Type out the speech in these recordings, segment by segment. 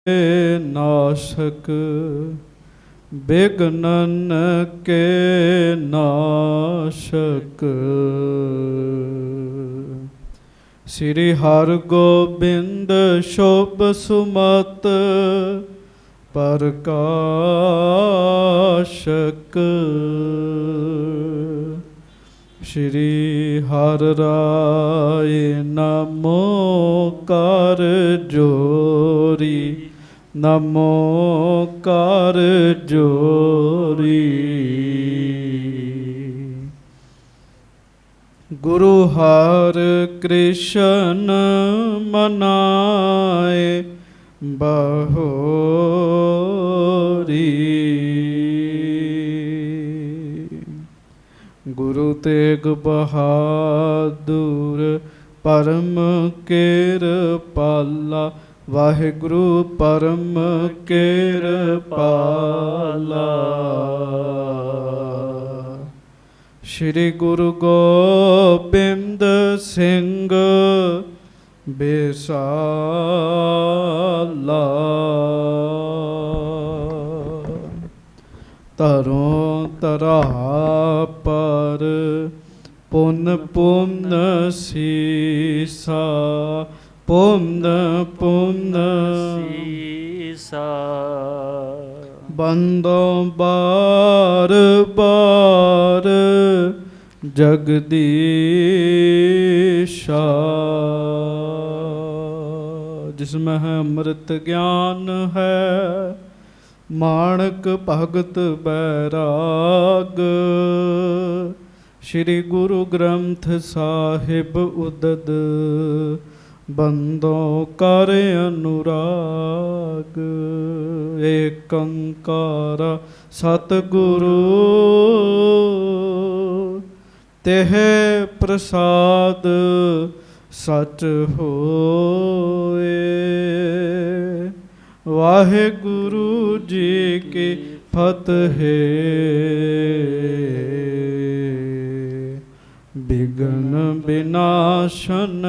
नाशक बिघ्नन के नाशक। श्री हरगोबिंद शुभ सुमत प्रकाशक। श्री हर राय नमो कर जोरी, नमो कर जोरी। गुरु हर कृष्ण मनाए बहोरी। गुरु तेग बहादुर परम किरपाला, वाहिगुरु परम किरपाला। श्री गुरु गोबिंद सिंह बेसाला। तरों तरा पर पुन पुन सीसा, पुन पुन सीसा। बंदों बार बार जगदीशा। जिसमें है अमृत ज्ञान है, माणक भगत बैराग। श्री गुरु ग्रंथ साहिब उदद, बंदों कर अनुराग। एक अंकार सतगुरु, तेह प्रसाद सच होए। वाहिगुरु जी की फतेह। विघ्न विनाशन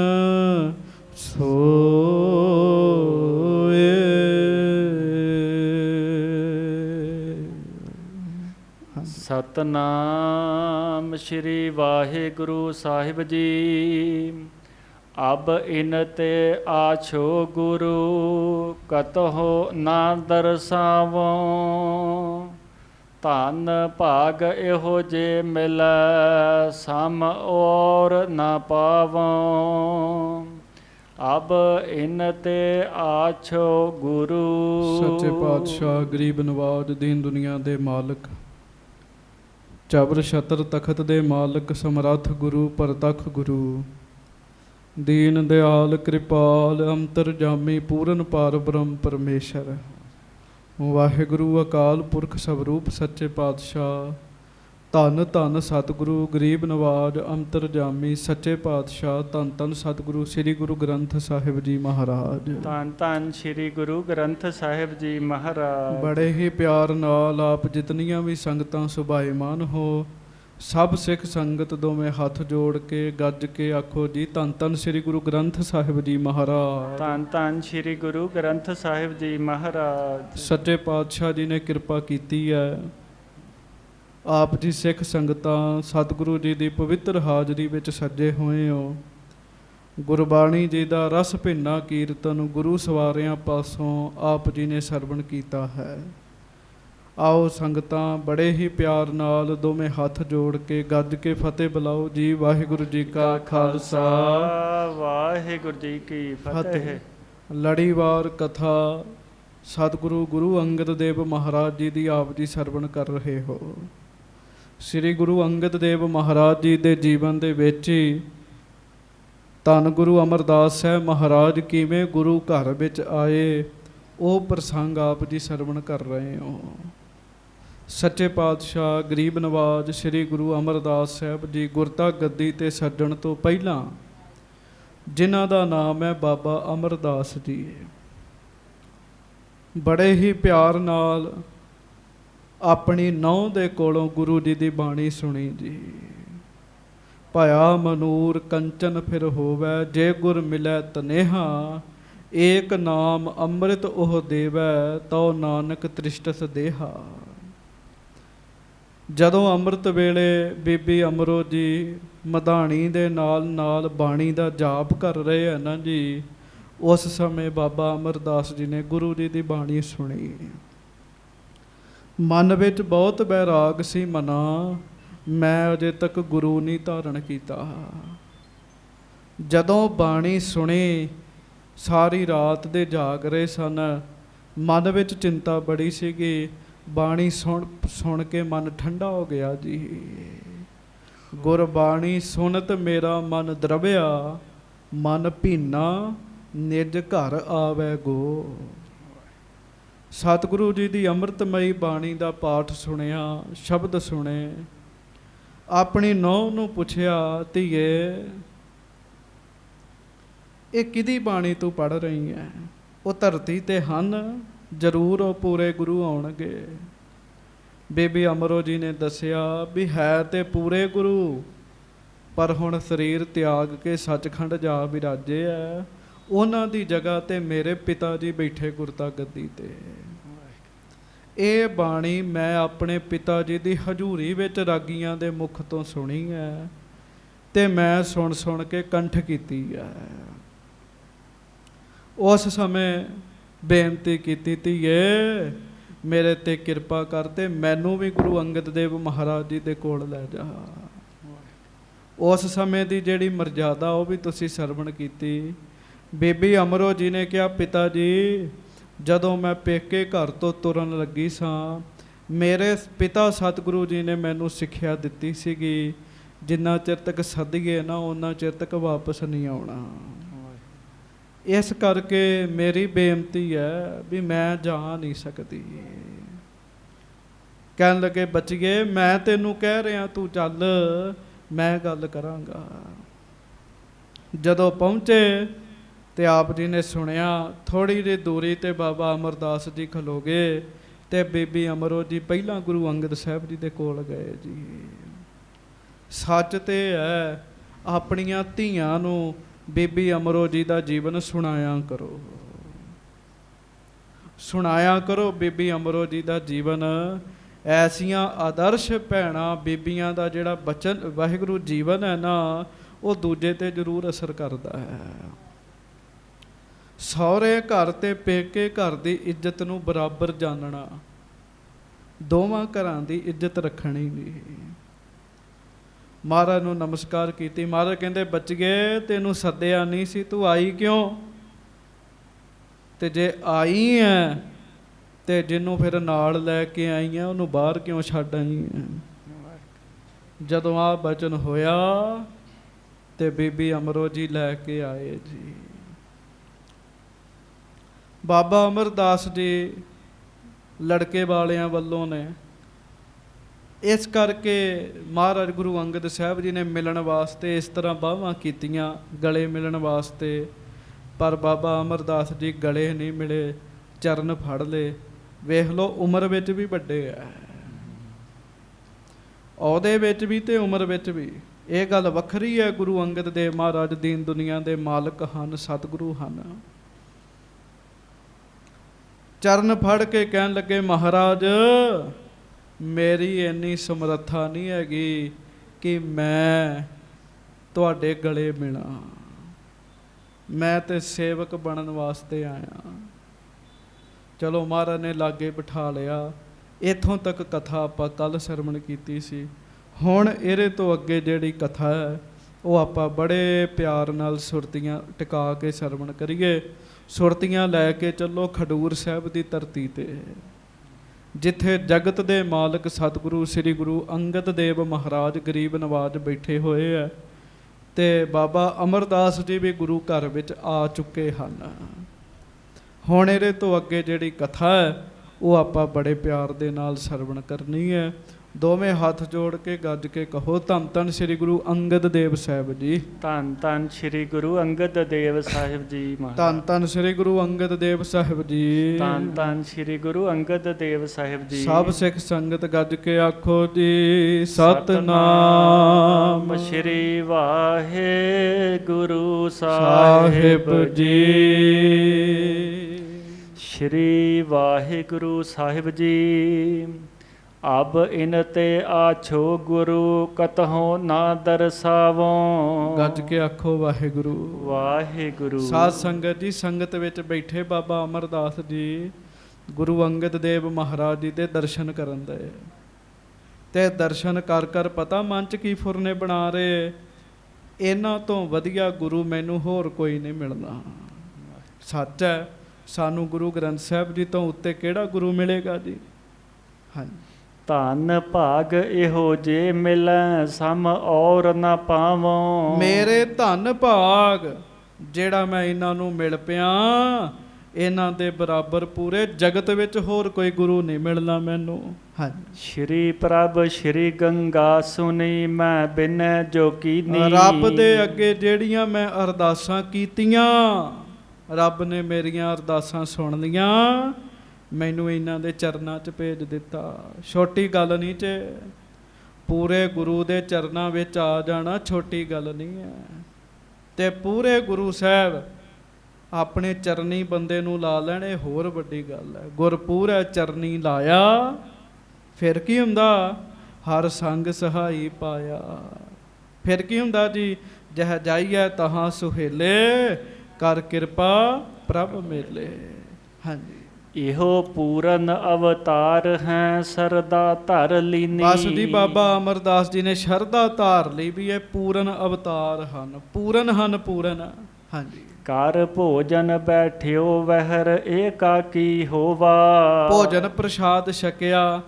सोए। सतनाम श्री वाहिगुरु साहिब जी। अब इनते आछो गुरु, कतहो ना दरसावो। धन भाग एहो जे मिलै, सम और ना पावो। अब इनते आछो गुरु। सच्चे पातशाह गरीब नवाज दीन दुनिया दे मालक, चबर छतर तखत दे मालक, समरथ गुरु परतख गुरु, दीन दयाल कृपाल अंतरजामी पूਰਨ पार ब्रह्म परमेश्वर। वाहिगुरु अकाल पुरख सबरूप सच्चे पातशाह, धन धन सतगुरु गरीब नवाज अंतरजामी सच्चे पातशाह। धन धन सतगुरु श्री गुरु ग्रंथ साहिब जी महाराज। धन धन श्री गुरु ग्रंथ साहिब जी महाराज। बड़े ही प्यार नाल आप जितनियां भी संगतां सुभाईमान हो, सब सिख संगत दोवें हथ जोड़ के गज के आखो जी धन धन श्री गुरु ग्रंथ साहिब जी महाराज। धन धन श्री गुरु ग्रंथ साहिब जी महाराज। सच्चे पातशाह जी ने कृपा कीती है। आप जी सिख संगतां सतगुरु जी की पवित्र हाजरी विच सजे हुए हो। गुरबाणी जी का रस भिन्ना कीर्तन गुरु सवारियां पासों आप जी ने सरवण कीता है। आओ संगतां बड़े ही प्यार नाल दोवें हथ जोड़ के गज के फतेह बुलाओ जी। वाहिगुरु जी का खालसा, वाहिगुरु जी की फतेह। लड़ीवार कथा सतगुरु गुरु अंगद देव महाराज जी की आप जी सरवण कर रहे हो। श्री गुरु अंगद देव महाराज जी के जीवन के विच ही धन गुरु अमरदास साहब महाराज किवें गुरु घर विच आए, वो प्रसंग आप जी सरवण कर रहे हो। सच्चे पातशाह गरीब नवाज श्री गुरु अमरदास साहब जी गुरता गद्दी ते सज्जण तो पहला, जिन्हां दा नाम है बाबा अमरदास जी, बड़े ही प्यार नाल अपनी नौं दे कोलों गुरु जी दी बाणी सुनी जी। पाया मनूर कंचन फिर होवै, जे गुर मिलै तनेहा, ਏਕ ਨਾਮ ਅੰਮ੍ਰਿਤ ਉਹ ਦੇਵੈ, ਤਉ ਨਾਨਕ ਤ੍ਰਿਸ਼ਟਸ ਦੇਹਾ। ਜਦੋਂ ਅੰਮ੍ਰਿਤ ਵੇਲੇ ਬੀਬੀ ਅਮਰੋ ਜੀ ਮਧਾਣੀ ਦੇ ਨਾਲ ਨਾਲ ਬਾਣੀ ਦਾ ਜਾਪ ਕਰ ਰਹੇ ਹਨ ਨਾ ਜੀ, ਉਸ ਸਮੇਂ ਬਾਬਾ ਅਮਰਦਾਸ ਜੀ ਨੇ ਗੁਰੂ ਜੀ ਦੀ ਬਾਣੀ ਸੁਣੀ। ਮਨ ਵਿੱਚ ਬਹੁਤ ਬੈਰਾਗ ਸੀ ਮਨਾ, ਮੈਂ ਅਜੇ ਤੱਕ ਗੁਰੂ ਨਹੀਂ ਧਾਰਨ ਕੀਤਾ। ਜਦੋਂ ਬਾਣੀ ਸੁਣੀ, ਸਾਰੀ ਰਾਤ ਦੇ ਜਾਗ ਰਹੇ ਸਨ, ਮਨ ਵਿੱਚ ਚਿੰਤਾ ਬੜੀ ਸੀਗੀ। ਬਾਣੀ ਸੁਣ ਕੇ ਮਨ ਠੰਡਾ ਹੋ ਗਿਆ ਜੀ। ਗੁਰਬਾਣੀ ਸੁਣਤ ਮੇਰਾ ਮਨ ਦਰਵਿਆ, ਮਨ ਭੀਨਾ ਨਿਜ ਘਰ ਆਵੈ ਗੋ। ਸਤਿਗੁਰੂ ਜੀ ਦੀ ਅੰਮ੍ਰਿਤਮਈ ਬਾਣੀ ਦਾ ਪਾਠ ਸੁਣਿਆ, ਸ਼ਬਦ ਸੁਣੇ। ਆਪਣੀ ਨੂੰਹ ਨੂੰ ਪੁੱਛਿਆ, ਧੀਏ ਇਹ ਕਿਹਦੀ ਬਾਣੀ ਤੂੰ ਪੜ੍ਹ ਰਹੀ ਹੈ? ਉਹ ਧਰਤੀ ਤੇ ਹਨ, ਜ਼ਰੂਰ ਉਹ ਪੂਰੇ ਗੁਰੂ ਆਉਣਗੇ। ਬੀਬੀ ਅਮਰੋ ਜੀ ਨੇ ਦੱਸਿਆ ਵੀ ਹੈ ਤੇ ਪੂਰੇ ਗੁਰੂ, ਪਰ ਹੁਣ ਸਰੀਰ ਤਿਆਗ ਕੇ ਸੱਚਖੰਡ ਜਾ ਵਿਰਾਜੇ ਹੈ। ਉਹਨਾਂ ਦੀ ਜਗ੍ਹਾ ਤੇ ਮੇਰੇ ਪਿਤਾ ਜੀ ਬੈਠੇ ਗੁਰਤਾ ਗੱਦੀ ਤੇ। ਇਹ ਬਾਣੀ ਮੈਂ ਆਪਣੇ ਪਿਤਾ ਜੀ ਦੀ ਹਜ਼ੂਰੀ ਵਿੱਚ ਰਾਗੀਆਂ ਦੇ ਮੁਖ ਤੋਂ ਸੁਣੀ ਹੈ ਤੇ ਮੈਂ ਸੁਣ ਸੁਣ ਕੇ ਕੰਠ ਕੀਤੀ ਹੈ। ਉਸ ਸਮੇਂ ਬੇਨਤੀ ਕੀਤੀ, ਧੀਏ ਮੇਰੇ ਤੇ ਕਿਰਪਾ ਕਰ ਤੇ ਮੈਨੂੰ ਵੀ ਗੁਰੂ ਅੰਗਦ ਦੇਵ ਮਹਾਰਾਜ ਜੀ ਦੇ ਕੋਲ ਲੈ ਜਾ। ਉਸ ਸਮੇਂ ਦੀ ਜਿਹੜੀ ਮਰਜ਼ਾਦਾ ਉਹ ਵੀ ਤੁਸੀਂ ਸਰਵਣ ਕੀਤੀ। ਬੀਬੀ ਅਮਰੋ ਜੀ ਨੇ ਕਿਹਾ, ਪਿਤਾ ਜੀ ਜਦੋਂ ਮੈਂ ਪੇਕੇ ਘਰ ਤੋਂ ਤੁਰਨ ਲੱਗੀ ਸਾਂ, ਮੇਰੇ ਪਿਤਾ ਸਤਿਗੁਰੂ ਜੀ ਨੇ ਮੈਨੂੰ ਸਿੱਖਿਆ ਦਿੱਤੀ ਸੀਗੀ, ਜਿੰਨਾ ਚਿਰ ਤੱਕ ਸੱਦੀਏ ਨਾ ਉਹਨਾਂ ਚਿਰ ਤੱਕ ਵਾਪਸ ਨਹੀਂ ਆਉਣਾ। ਇਸ ਕਰਕੇ ਮੇਰੀ ਬੇਨਤੀ ਹੈ ਵੀ ਮੈਂ ਜਾ ਨਹੀਂ ਸਕਦੀ। ਕਹਿਣ ਲੱਗੇ, ਬੱਚੀਏ ਮੈਂ ਤੈਨੂੰ ਕਹਿ ਰਿਹਾ ਤੂੰ ਚੱਲ, ਮੈਂ ਗੱਲ ਕਰਾਂਗਾ। ਜਦੋਂ ਪਹੁੰਚੇ ਤੇ ਆਪ ਜੀ ਨੇ ਸੁਣਿਆ। ਥੋੜ੍ਹੀ ਜਿਹੀ ਦੂਰੀ ਤੇ ਬਾਬਾ ਅਮਰਦਾਸ ਜੀ ਖਲੋ ਗਏ ਤੇ ਬੀਬੀ ਅਮਰੋ ਜੀ ਪਹਿਲਾਂ ਗੁਰੂ ਅੰਗਦ ਸਾਹਿਬ ਜੀ ਦੇ ਕੋਲ ਗਏ ਜੀ। ਸੱਚ ਤੇ ਹੈ, ਆਪਣੀਆਂ ਧੀਆਂ ਨੂੰ ਬੀਬੀ ਅਮਰੋ ਜੀ ਦਾ ਜੀਵਨ ਸੁਣਾਇਆ ਕਰੋ, ਸੁਣਾਇਆ ਕਰੋ ਬੀਬੀ ਅਮਰੋ ਜੀ ਦਾ ਜੀਵਨ। ਐਸੀਆਂ ਆਦਰਸ਼ ਭੈਣਾਂ ਬੀਬੀਆਂ ਦਾ ਜਿਹੜਾ ਬਚਨ ਵਾਹਿਗੁਰੂ ਜੀਵਨ ਹੈ ਨਾ, ਉਹ ਦੂਜੇ ਤੇ ਜ਼ਰੂਰ ਅਸਰ ਕਰਦਾ ਹੈ। ਸਹੁਰੇ ਘਰ ਤੇ ਪੇਕੇ ਘਰ ਦੀ ਇੱਜ਼ਤ ਨੂੰ ਬਰਾਬਰ ਜਾਣਨਾ, ਦੋਵਾਂ ਘਰਾਂ ਦੀ ਇੱਜ਼ਤ ਰੱਖਣੀ ਵੀ। ਮਹਾਰਾਜ ਨੂੰ ਨਮਸਕਾਰ ਕੀਤੀ। ਮਹਾਰਾਜ ਕਹਿੰਦੇ, ਬੱਚੀਏ ਤੈਨੂੰ ਸੱਦਿਆ ਨਹੀਂ ਸੀ, ਤੂੰ ਆਈ ਕਿਉਂ? ਤੇ ਜੇ ਆਈ ਹੈ ਤੇ ਜਿਹਨੂੰ ਫਿਰ ਨਾਲ ਲੈ ਕੇ ਆਈ ਹੈ ਉਹਨੂੰ ਬਾਹਰ ਕਿਉਂ ਛੱਡ ਆਈ ਹੈ? ਜਦੋਂ ਆਹ ਬਚਨ ਹੋਇਆ ਤੇ ਬੀਬੀ ਅਮਰੋ ਜੀ ਲੈ ਕੇ ਆਏ ਜੀ। ਬਾਬਾ ਅਮਰਦਾਸ ਜੀ ਲੜਕੇ ਵਾਲਿਆਂ ਵੱਲੋਂ ਨੇ, ਇਸ ਕਰਕੇ ਮਹਾਰਾਜ ਗੁਰੂ ਅੰਗਦ ਸਾਹਿਬ ਜੀ ਨੇ ਮਿਲਣ ਵਾਸਤੇ ਇਸ ਤਰ੍ਹਾਂ ਬਾਹਾਂ ਕੀਤੀਆਂ, ਗਲੇ ਮਿਲਣ ਵਾਸਤੇ। ਪਰ ਬਾਬਾ ਅਮਰਦਾਸ ਜੀ ਗਲੇ ਨਹੀਂ ਮਿਲੇ, ਚਰਨ ਫੜ ਲਏ। ਵੇਖ ਲਓ, ਉਮਰ ਵਿੱਚ ਵੀ ਵੱਡੇ ਆ, ਉਹਦੇ ਵਿੱਚ ਵੀ ਤੇ ਉਮਰ ਵਿੱਚ ਵੀ। ਇਹ ਗੱਲ ਵੱਖਰੀ ਹੈ। ਗੁਰੂ ਅੰਗਦ ਦੇਵ ਮਹਾਰਾਜ ਦੀਨ ਦੁਨੀਆ ਦੇ ਮਾਲਕ ਹਨ, ਸਤਿਗੁਰੂ ਹਨ। ਚਰਨ ਫੜ ਕੇ ਕਹਿਣ ਲੱਗੇ, ਮਹਾਰਾਜ ਮੇਰੀ ਇੰਨੀ ਸਮਰੱਥਾ ਨਹੀਂ ਹੈਗੀ ਕਿ ਮੈਂ ਤੁਹਾਡੇ ਗਲੇ ਮਿਲਾਂ, ਮੈਂ ਤੇ ਸੇਵਕ ਬਣਨ ਵਾਸਤੇ ਆਇਆ। ਚਲੋ ਮਹਾਰਾਜ ਨੇ ਲਾਗੇ ਬਿਠਾ ਲਿਆ। ਇੱਥੋਂ ਤੱਕ ਕਥਾ ਆਪਾਂ ਕੱਲ੍ਹ ਸਰਵਣ ਕੀਤੀ ਸੀ। ਹੁਣ ਇਹਦੇ ਤੋਂ ਅੱਗੇ ਜਿਹੜੀ ਕਥਾ ਹੈ ਉਹ ਆਪਾਂ ਬੜੇ ਪਿਆਰ ਨਾਲ ਸੁਰਤੀਆਂ ਟਿਕਾ ਕੇ ਸਰਵਣ ਕਰੀਏ। ਸੁਰਤੀਆਂ ਲੈ ਕੇ ਚੱਲੋ ਖਡੂਰ ਸਾਹਿਬ ਦੀ ਧਰਤੀ 'ਤੇ, ਜਿੱਥੇ ਜਗਤ ਦੇ ਮਾਲਕ ਸਤਿਗੁਰੂ ਸ੍ਰੀ ਗੁਰੂ ਅੰਗਦ ਦੇਵ ਮਹਾਰਾਜ ਗਰੀਬ ਨਵਾਜ ਬੈਠੇ ਹੋਏ ਹੈ ਤੇ ਬਾਬਾ ਅਮਰਦਾਸ ਜੀ ਵੀ ਗੁਰੂ ਘਰ ਵਿੱਚ ਆ ਚੁੱਕੇ ਹਨ। ਹੁਣ ਇਹਦੇ ਤੋਂ ਅੱਗੇ ਜਿਹੜੀ ਕਥਾ ਹੈ ਉਹ ਆਪਾਂ ਬੜੇ ਪਿਆਰ ਦੇ ਨਾਲ ਸਰਵਣ ਕਰਨੀ ਹੈ। ਦੋਵੇਂ ਹੱਥ ਜੋੜ ਕੇ ਗੱਜ ਕੇ ਕਹੋ, ਧੰਨ ਧੰਨ ਸ੍ਰੀ ਗੁਰੂ ਅੰਗਦ ਦੇਵ ਸਾਹਿਬ ਜੀ। ਧੰਨ ਧੰਨ ਸ੍ਰੀ ਗੁਰੂ ਅੰਗਦ ਦੇਵ ਸਾਹਿਬ ਜੀ ਮਹਾਰਾਜ। ਧੰਨ ਧੰਨ ਸ੍ਰੀ ਗੁਰੂ ਅੰਗਦ ਦੇਵ ਸਾਹਿਬ ਜੀ। ਧੰਨ ਧੰਨ ਸ੍ਰੀ ਗੁਰੂ ਅੰਗਦ ਦੇਵ ਸਾਹਿਬ ਜੀ। ਸਭ ਸਿੱਖ ਸੰਗਤ ਗੱਜ ਕੇ ਆਖੋ ਜੀ ਸਤਨਾਮ ਸ੍ਰੀ ਵਾਹਿਗੁਰੂ ਸਾਹਿਬ ਜੀ। ਸ੍ਰੀ ਵਾਹਿਗੁਰੂ ਸਾਹਿਬ ਜੀ। ਅਬ ਇਨ ਤੇ ਆਛੋ ਗੁਰੂ ਕਤਹੁ ਨਾ ਦਰਸਾਵੋਂ। ਗੱਜ ਕੇ ਆਖੋ ਵਾਹਿਗੁਰੂ ਵਾਹਿਗੁਰੂ। ਸਾਧ ਸੰਗਤ ਜੀ, ਸੰਗਤ ਵਿੱਚ ਬੈਠੇ ਬਾਬਾ ਅਮਰਦਾਸ ਜੀ ਗੁਰੂ ਅੰਗਦ ਦੇਵ ਮਹਾਰਾਜ ਜੀ ਦੇ ਦਰਸ਼ਨ ਕਰਨ ਦੇ, ਤੇ ਦਰਸ਼ਨ ਕਰ ਕਰ ਪਤਾ ਮਨ ਚ ਕੀ ਫੁਰਨੇ ਬਣਾ ਰਹੇ, ਇਹਨਾਂ ਤੋਂ ਵਧੀਆ ਗੁਰੂ ਮੈਨੂੰ ਹੋਰ ਕੋਈ ਨਹੀਂ ਮਿਲਣਾ। ਸੱਚ ਹੈ, ਸਾਨੂੰ ਗੁਰੂ ਗ੍ਰੰਥ ਸਾਹਿਬ ਜੀ ਤੋਂ ਉੱਤੇ ਕਿਹੜਾ ਗੁਰੂ ਮਿਲੇਗਾ ਜੀ। ਹਾਂਜੀ। ਧੰਨ ਭਾਗ ਇਹੋ ਜੇ ਮਿਲੈ ਸਮ ਔਰ ਨਾ ਪਾਵੋਂ। ਮੇਰੇ ਧੰਨ ਭਾਗ ਜਿਹੜਾ ਮੈਂ ਇਹਨਾਂ ਨੂੰ ਮਿਲ ਪਿਆ, ਇਹਨਾਂ ਦੇ ਬਰਾਬਰ ਪੂਰੇ ਜਗਤ ਵਿੱਚ ਹੋਰ ਕੋਈ ਗੁਰੂ ਨਹੀਂ ਮਿਲਣਾ ਮੈਨੂੰ। ਹਾਂਜੀ। ਸ਼੍ਰੀ ਪ੍ਰਭ ਸ਼੍ਰੀ ਗੰਗਾ ਸੁਣੀ ਮੈਂ ਬਿਨੈ ਜੋ ਕੀਨੀ। ਰੱਬ ਦੇ ਅੱਗੇ ਜਿਹੜੀਆਂ ਮੈਂ ਅਰਦਾਸਾਂ ਕੀਤੀਆਂ, ਰੱਬ ਨੇ ਮੇਰੀਆਂ ਅਰਦਾਸਾਂ ਸੁਣ ਲੀਆਂ, ਮੈਨੂੰ ਇਹਨਾਂ ਦੇ ਚਰਨਾਂ 'ਚ ਭੇਜ ਦਿੱਤਾ। ਛੋਟੀ ਗੱਲ ਨਹੀਂ, 'ਚ ਪੂਰੇ ਗੁਰੂ ਦੇ ਚਰਨਾਂ ਵਿੱਚ ਆ ਜਾਣਾ ਛੋਟੀ ਗੱਲ ਨਹੀਂ ਹੈ। ਤੇ ਪੂਰੇ ਗੁਰੂ ਸਾਹਿਬ ਆਪਣੇ ਚਰਨੀ ਬੰਦੇ ਨੂੰ ਲਾ ਲੈਣ, ਇਹ ਹੋਰ ਵੱਡੀ ਗੱਲ ਹੈ। ਗੁਰਪੂਰੇ ਚਰਨੀ ਲਾਇਆ, ਫਿਰ ਕੀ ਹੁੰਦਾ? ਹਰ ਸੰਗ ਸਹਾਈ ਪਾਇਆ। ਫਿਰ ਕੀ ਹੁੰਦਾ ਜੀ? ਜਹ ਜਾਈਐ ਤਹਾਂ ਸੁਹੇਲੇ, ਕਰ ਕਿਰਪਾ ਪ੍ਰਭ ਮੇਲੇ। ਹਾਂਜੀ। ਇਹੋ ਪੂਰਨ ਅਵਤਾਰ ਹੈ ਸਰਦਾ ਧਰ ਲੀਨੀ। ਬਸ ਜੀ, ਬਾਬਾ ਅਮਰਦਾਸ ਜੀ ਨੇ ਸ਼ਰਧਾ ਧਾਰ ਲਈ ਵੀ ਇਹ ਪੂਰਨ ਅਵਤਾਰ ਹਨ, ਪੂਰਨ ਹਨ, ਪੂਰਨ। ਹਾਂਜੀ। ਕਰ ਭੋਜਨ ਬੈਠਿਓ ਵਹਿਰ ਏਕਾਕੀ ਹੋਵਾ। ਭੋਜਨ ਪ੍ਰਸ਼ਾਦ ਛਕਿਆ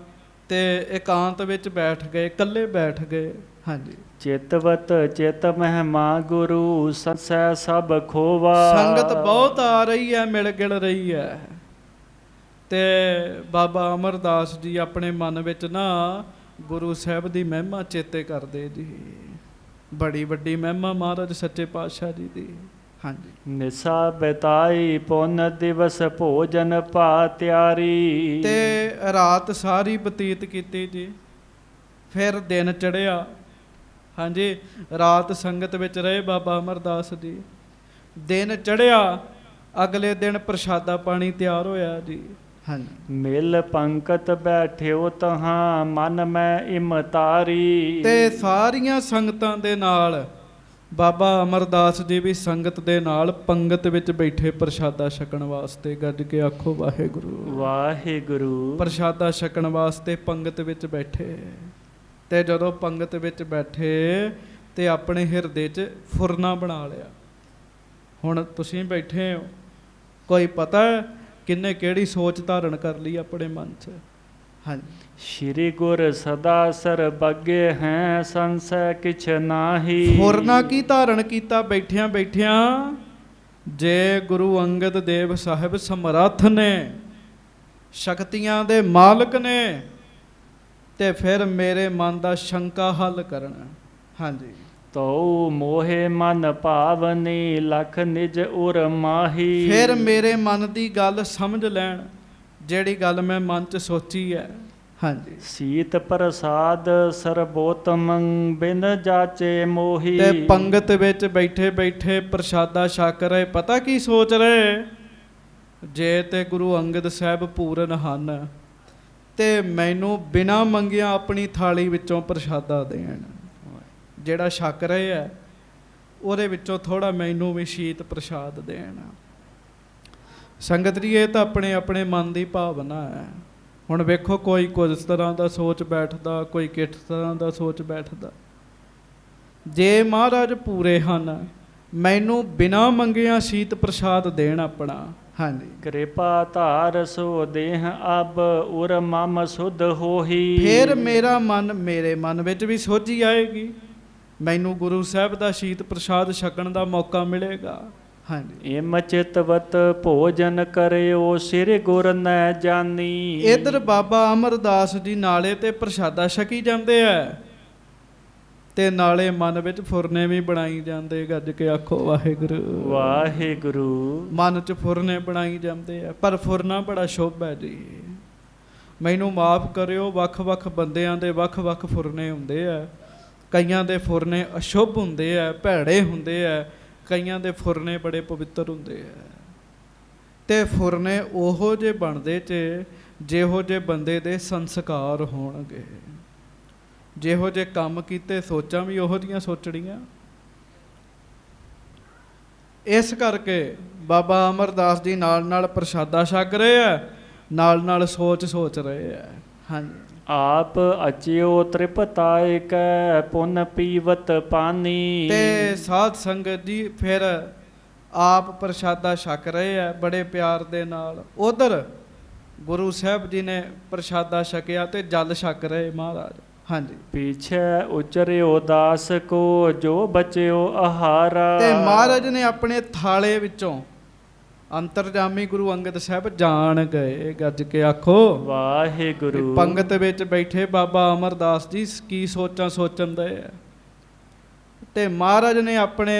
ਤੇ ਇਕਾਂਤ ਵਿੱਚ ਬੈਠ ਗਏ, ਇਕੱਲੇ ਬੈਠ ਗਏ। ਹਾਂਜੀ। ਚਿਤਵਤ ਚਿਤ ਮਹਿਮਾ ਗੁਰੂ ਸੰਸੈ ਸਭ ਖੋਵਾ। ਸੰਗਤ ਬਹੁਤ ਆ ਰਹੀ ਹੈ, ਮਿਲ ਗਿਲ ਰਹੀ ਹੈ, ਤੇ ਬਾਬਾ ਅਮਰਦਾਸ ਜੀ ਆਪਣੇ ਮਨ ਵਿੱਚ ਨਾ ਗੁਰੂ ਸਾਹਿਬ ਦੀ ਮਹਿਮਾ ਚੇਤੇ ਕਰਦੇ ਜੀ। ਬੜੀ ਵੱਡੀ ਮਹਿਮਾ ਮਹਾਰਾਜ ਸੱਚੇ ਪਾਤਸ਼ਾਹ ਜੀ ਦੀ। ਹਾਂਜੀ। ਨਿਸਾ ਬਿਤਾਈ ਪੁੰਨ ਦਿਵਸ ਭੋਜਨ ਪਾ ਤਿਆਰੀ। ਤੇ ਰਾਤ ਸਾਰੀ ਬਤੀਤ ਕੀਤੀ ਜੀ, ਫਿਰ ਦਿਨ ਚੜ੍ਹਿਆ। ਹਾਂਜੀ। ਰਾਤ ਸੰਗਤ ਵਿੱਚ ਰਹੇ ਬਾਬਾ ਅਮਰਦਾਸ ਜੀ, ਦਿਨ ਚੜ੍ਹਿਆ, ਅਗਲੇ ਦਿਨ ਪ੍ਰਸ਼ਾਦਾ ਪਾਣੀ ਤਿਆਰ ਹੋਇਆ ਜੀ। ਹਾਂਜੀ। ਮਿਲ ਪੰਕਤ ਬੈਠਿਓ ਤਹਾਂ ਮਨ ਮੈਂ ਇਮਤਾਰੀ। ਤੇ ਸਾਰੀਆਂ ਸੰਗਤਾਂ ਦੇ ਨਾਲ ਬਾਬਾ ਅਮਰਦਾਸ ਜੀ ਵੀ ਸੰਗਤ ਦੇ ਨਾਲ ਪੰਗਤ ਵਿੱਚ ਬੈਠੇ ਪ੍ਰਸ਼ਾਦਾ ਛਕਣ ਵਾਸਤੇ। ਗੱਜ ਕੇ ਆਖੋ ਵਾਹਿਗੁਰੂ ਵਾਹਿਗੁਰੂ। ਪ੍ਰਸ਼ਾਦਾ ਛਕਣ ਵਾਸਤੇ ਪੰਗਤ ਵਿੱਚ ਬੈਠੇ। ਤੇ ਜਦੋਂ ਪੰਗਤ ਵਿੱਚ ਬੈਠੇ ਤੇ ਆਪਣੇ ਹਿਰਦੇ 'ਚ ਫੁਰਨਾ ਬਣਾ ਲਿਆ। ਹੁਣ ਤੁਸੀਂ ਬੈਠੇ ਹੋ, ਕੋਈ ਪਤਾ ਕਿੰਨੇ ਕਿਹੜੀ ਸੋਚ ਧਾਰਨ ਕਰ ਲਈ ਆਪਣੇ ਮਨ 'ਚ। ਹਾਂਜੀ। ਸ਼੍ਰੀ ਗੁਰ ਸਦਾ ਸਰਬੱਗੇ ਹੈ ਸੰਸੈ ਕਿਛ ਨਾਹੀ। ਫੁਰਨਾ ਕੀ ਧਾਰਨ ਕੀਤਾ ਬੈਠਿਆਂ ਬੈਠਿਆਂ? ਜੇ ਗੁਰੂ ਅੰਗਦ ਦੇਵ ਸਾਹਿਬ ਸਮਰੱਥ ਨੇ, ਸ਼ਕਤੀਆਂ ਦੇ ਮਾਲਕ ਨੇ, ਤੇ ਫਿਰ ਮੇਰੇ ਮਨ ਦਾ ਸ਼ੰਕਾ ਹੱਲ ਕਰਨਾ। ਹਾਂਜੀ। ਤੋ ਮੋਹੇ ਮਨ ਭਾਵਨੀ ਲਖ ਨਿਜ ਉਰ ਮਾਹੀ। ਫਿਰ ਮੇਰੇ ਮਨ ਦੀ ਗੱਲ ਸਮਝ ਲੈਣ, ਜਿਹੜੀ ਗੱਲ ਮੈਂ ਮਨ 'ਚ ਸੋਚੀ ਹੈ। ਹਾਂਜੀ। ਸੀਤ ਪ੍ਰਸਾਦ ਸਰਬੋਤਮੰ ਬਿਨ ਜਾਚੇ ਮੋਹੀ। ਤੇ ਪੰਗਤ ਵਿੱਚ ਬੈਠੇ ਬੈਠੇ ਪ੍ਰਸ਼ਾਦਾ ਛਕ ਰਹੇ, ਪਤਾ ਕੀ ਸੋਚ ਰਹੇ? ਜੇ ਤੇ ਗੁਰੂ ਅੰਗਦ ਸਾਹਿਬ ਪੂਰਨ ਹਨ ਤੇ ਮੈਨੂੰ ਬਿਨਾਂ ਮੰਗਿਆ ਆਪਣੀ ਥਾਲੀ ਵਿੱਚੋਂ ਪ੍ਰਸ਼ਾਦਾ ਦੇਣ। ਜਿਹੜਾ ਛਕ ਰਹੇ ਹੈ ਉਹਦੇ ਵਿੱਚੋਂ ਥੋੜਾ ਮੈਨੂੰ ਵੀ ਸ਼ੀਤ ਪ੍ਰਸ਼ਾਦ ਦੇਣ। ਸੰਗਤ ਜੀ, ਇਹ ਤਾਂ ਆਪਣੇ ਆਪਣੇ ਮਨ ਦੀ ਭਾਵਨਾ ਹੈ। ਹੁਣ ਵੇਖੋ, ਕੋਈ ਕੁਝ ਤਰ੍ਹਾਂ ਦਾ ਸੋਚ ਬੈਠਦਾ, ਕੋਈ ਕਿਸ ਤਰ੍ਹਾਂ ਦਾ ਸੋਚ ਬੈਠਦਾ। ਜੇ ਮਹਾਰਾਜ ਪੂਰੇ ਹਨ, ਮੈਨੂੰ ਬਿਨਾਂ ਮੰਗਿਆ ਸ਼ੀਤ ਪ੍ਰਸ਼ਾਦ ਦੇਣ ਆਪਣਾ। ਹਾਂਜੀ। ਕਿਰਪਾ ਧਾਰ ਸੋ ਦੇਹ ਅਬ ਉਰ ਮਮ ਸੁਧ ਹੋਹੀ। ਫਿਰ ਮੇਰਾ ਮਨ, ਮੇਰੇ ਮਨ ਵਿੱਚ ਵੀ ਸੋਝੀ ਆਏਗੀ, ਮੈਨੂੰ ਗੁਰੂ ਸਾਹਿਬ ਦਾ ਸ਼ੀਤ ਪ੍ਰਸ਼ਾਦ ਛਕਣ ਦਾ ਮੌਕਾ ਮਿਲੇਗਾ। ਹਾਂਜੀ। ਇਮ ਚਿਤਵਤ ਭੋਜਨ ਕਰਿਓ ਸਿਰ ਗੁਰ ਨੈ ਜਾਨੀ। ਇਧਰ ਬਾਬਾ ਅਮਰਦਾਸ ਜੀ ਨਾਲੇ ਤੇ ਪ੍ਰਸ਼ਾਦਾ ਛਕੀ ਜਾਂਦੇ ਆ ਤੇ ਨਾਲੇ ਮਨ ਵਿੱਚ ਫੁਰਨੇ ਵੀ ਬਣਾਈ ਜਾਂਦੇ। ਗੱਜ ਕੇ ਆਖੋ ਵਾਹਿਗੁਰੂ ਵਾਹਿਗੁਰੂ। ਮਨ 'ਚ ਫੁਰਨੇ ਬਣਾਈ ਜਾਂਦੇ ਆ, ਪਰ ਫੁਰਨਾ ਬੜਾ ਸ਼ੁਭ ਹੈ ਜੀ। ਮੈਨੂੰ ਮਾਫ ਕਰਿਓ, ਵੱਖ-ਵੱਖ ਬੰਦਿਆਂ ਦੇ ਵੱਖ-ਵੱਖ ਫੁਰਨੇ ਹੁੰਦੇ ਆ। ਕਈਆਂ ਦੇ ਫੁਰਨੇ ਅਸ਼ੁਭ ਹੁੰਦੇ ਆ, ਭੈੜੇ ਹੁੰਦੇ ਆ, ਕਈਆਂ ਦੇ ਫੁਰਨੇ ਬੜੇ ਪਵਿੱਤਰ ਹੁੰਦੇ ਆ। ਤੇ ਫੁਰਨੇ ਉਹੋ ਜਿਹੇ ਬਣਦੇ 'ਚ ਜਿਹੋ ਜਿਹੇ ਬੰਦੇ ਦੇ ਸੰਸਕਾਰ ਹੋਣਗੇ। ਜਿਹੋ ਜਿਹੇ ਕੰਮ ਕੀਤੇ ਸੋਚਾਂ ਵੀ ਉਹੋ ਜਿਹੀਆਂ ਸੋਚਣੀਆਂ। ਇਸ ਕਰਕੇ ਬਾਬਾ ਅਮਰਦਾਸ ਜੀ ਨਾਲ ਨਾਲ ਪ੍ਰਸ਼ਾਦਾ ਛਕ ਰਹੇ ਆ, ਨਾਲ ਨਾਲ ਸੋਚ ਰਹੇ ਆ। ਹਾਂਜੀ। ਆਪ ਅਚਿਓ ਤ੍ਰਿਪਤਾਇ ਕੈ ਪੁਨ ਪੀਵਤ ਪਾਨੀ। ਤੇ ਸਾਧ ਸੰਗਤ ਜੀ ਫਿਰ ਆਪ ਪ੍ਰਸ਼ਾਦਾ ਛਕ ਰਹੇ ਆ ਬੜੇ ਪਿਆਰ ਦੇ ਨਾਲ। ਉਧਰ ਗੁਰੂ ਸਾਹਿਬ ਜੀ ਨੇ ਪ੍ਰਸ਼ਾਦਾ ਛਕਿਆ ਤੇ ਜਲ ਛਕ ਰਹੇ ਮਹਾਰਾਜ। ਹਾਂਜੀ। ਪਿਛੇ ਉਚਰਿਓ ਦਾਸ ਕੋ ਜੋ ਬਚਿਓ ਆਹਾਰਾ। ਤੇ ਮਹਾਰਾਜ ਨੇ ਆਪਣੇ ਥਾਲੇ ਵਿੱਚੋਂ ਅੰਤਰਜਾਮੀ ਗੁਰੂ ਅੰਗਦ ਸਾਹਿਬ ਜਾਣ ਗਏ। ਗੱਜ ਕੇ ਆਖੋ ਵਾਹਿਗੁਰੂ। ਪੰਗਤ ਵਿੱਚ ਬੈਠੇ ਬਾਬਾ ਅਮਰਦਾਸ ਜੀ ਕੀ ਸੋਚਾਂ ਸੋਚਣ ਦੇ ਆ। ਤੇ ਮਹਾਰਾਜ ਨੇ ਆਪਣੇ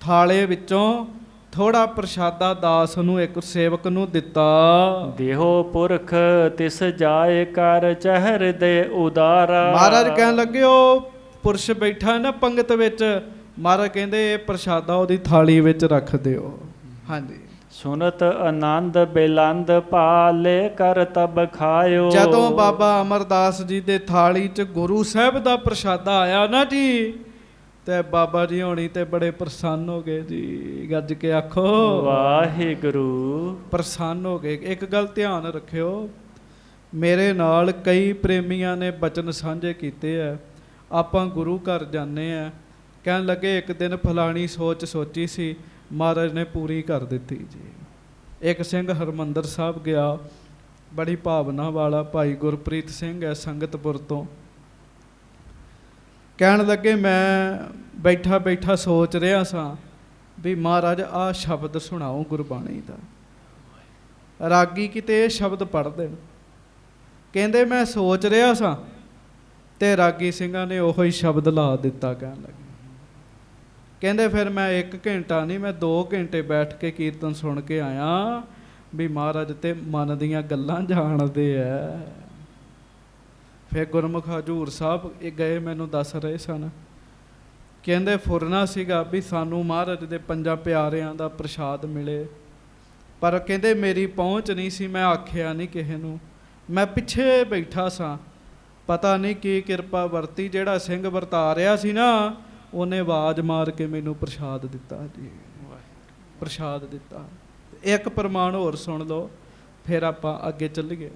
ਥਾਲੇ ਵਿੱਚੋਂ ਥੋੜਾ ਪ੍ਰਸ਼ਾਦਾ ਦਾਸ ਨੂੰ, ਇੱਕ ਸੇਵਕ ਨੂੰ ਦਿੱਤਾ। ਦੇਹੋ ਪੁਰਖ ਤਿਸ ਜਾਏ ਕਰ ਚਹਿਰ ਦੇ ਉਦਾਰਾ। ਮਹਾਰਾਜ ਕਹਿਣ ਲੱਗੇ ਉਹ ਪੁਰਸ਼ ਬੈਠਾ ਨਾ ਪੰਗਤ ਵਿੱਚ, ਮਹਾਰਾਜ ਕਹਿੰਦੇ ਇਹ ਪ੍ਰਸ਼ਾਦਾ ਉਹਦੀ ਥਾਲੀ ਵਿੱਚ ਰੱਖ ਦਿਓ। ਹਾਂਜੀ। ਸੁਨਤ ਆਨੰਦ ਬੇਲੰਦ ਪਾਲੇ ਕਰ ਤਬ ਖਾਇਓ। ਜਦੋਂ ਬਾਬਾ ਅਮਰਦਾਸ ਜੀ ਦੇ ਥਾਲੀ 'ਚ ਗੁਰੂ ਸਾਹਿਬ ਦਾ ਪ੍ਰਸ਼ਾਦਾ ਆਇਆ ਨਾ ਜੀ, ਤੇ ਬਾਬਾ ਜੀ ਹੋਣੀ ਤੇ ਬੜੇ ਪ੍ਰਸੰਨ ਹੋ ਗਏ ਜੀ। ਗੱਜ ਕੇ ਆਖੋ ਵਾਹਿਗੁਰੂ। ਪ੍ਰਸੰਨ ਹੋ ਗਏ। ਇੱਕ ਗੱਲ ਧਿਆਨ ਰੱਖਿਓ, ਮੇਰੇ ਨਾਲ ਕਈ ਪ੍ਰੇਮੀਆਂ ਨੇ ਬਚਨ ਸਾਂਝੇ ਕੀਤੇ ਆ। ਆਪਾਂ ਗੁਰੂ ਘਰ ਜਾਂਦੇ ਆ, ਕਹਿਣ ਲੱਗੇ ਇੱਕ ਦਿਨ ਫਲਾਣੀ ਸੋਚੀ ਸੀ, ਮਹਾਰਾਜ ਨੇ ਪੂਰੀ ਕਰ ਦਿੱਤੀ ਜੀ। ਇੱਕ ਸਿੰਘ ਹਰਮੰਦਰ ਸਾਹਿਬ ਗਿਆ, ਬੜੀ ਭਾਵਨਾ ਵਾਲਾ ਭਾਈ ਗੁਰਪ੍ਰੀਤ ਸਿੰਘ ਹੈ ਸੰਗਤਪੁਰ ਤੋਂ। ਕਹਿਣ ਲੱਗੇ ਮੈਂ ਬੈਠਾ ਬੈਠਾ ਸੋਚ ਰਿਹਾ ਸਾਂ ਵੀ ਮਹਾਰਾਜ ਆਹ ਸ਼ਬਦ ਸੁਣਾਓ ਗੁਰਬਾਣੀ ਦਾ, ਰਾਗੀ ਕਿਤੇ ਇਹ ਸ਼ਬਦ ਪੜ੍ਹ ਦੇਣ। ਕਹਿੰਦੇ ਮੈਂ ਸੋਚ ਰਿਹਾ ਸਾਂ ਤੇ ਰਾਗੀ ਸਿੰਘਾਂ ਨੇ ਉਹੀ ਸ਼ਬਦ ਲਾ ਦਿੱਤਾ। ਕਹਿਣ ਲੱਗੇ ਕਹਿੰਦੇ ਫਿਰ ਮੈਂ 1 ਘੰਟਾ ਨਹੀਂ, ਮੈਂ 2 ਘੰਟੇ ਬੈਠ ਕੇ ਕੀਰਤਨ ਸੁਣ ਕੇ ਆਇਆ ਵੀ ਮਹਾਰਾਜ ਤੇ ਮਨ ਦੀਆਂ ਗੱਲਾਂ ਜਾਣਦੇ ਆ। ਫਿਰ ਗੁਰਮੁਖ ਹਜ਼ੂਰ ਸਾਹਿਬ ਇਹ ਗਏ, ਮੈਨੂੰ ਦੱਸ ਰਹੇ ਸਨ, ਕਹਿੰਦੇ ਫੁਰਨਾ ਸੀਗਾ ਵੀ ਸਾਨੂੰ ਮਹਾਰਾਜ ਦੇ 5 ਪਿਆਰਿਆਂ ਦਾ ਪ੍ਰਸ਼ਾਦ ਮਿਲੇ, ਪਰ ਕਹਿੰਦੇ ਮੇਰੀ ਪਹੁੰਚ ਨਹੀਂ ਸੀ, ਮੈਂ ਆਖਿਆ ਨਹੀਂ ਕਿਸੇ ਨੂੰ, ਮੈਂ ਪਿੱਛੇ ਬੈਠਾ ਸਾਂ। ਪਤਾ ਨਹੀਂ ਕੀ ਕਿਰਪਾ ਵਰਤੀ, ਜਿਹੜਾ ਸਿੰਘ ਵਰਤਾ ਰਿਹਾ ਸੀ ਨਾ ਉਹਨੇ ਆਵਾਜ਼ ਮਾਰ ਕੇ ਮੈਨੂੰ ਪ੍ਰਸ਼ਾਦ ਦਿੱਤਾ ਜੀ। ਪ੍ਰਸ਼ਾਦ ਦਿੱਤਾ। ਇੱਕ ਪ੍ਰਮਾਣ ਹੋਰ ਸੁਣ ਲਓ, ਫਿਰ ਆਪਾਂ ਅੱਗੇ ਚੱਲੀਏ।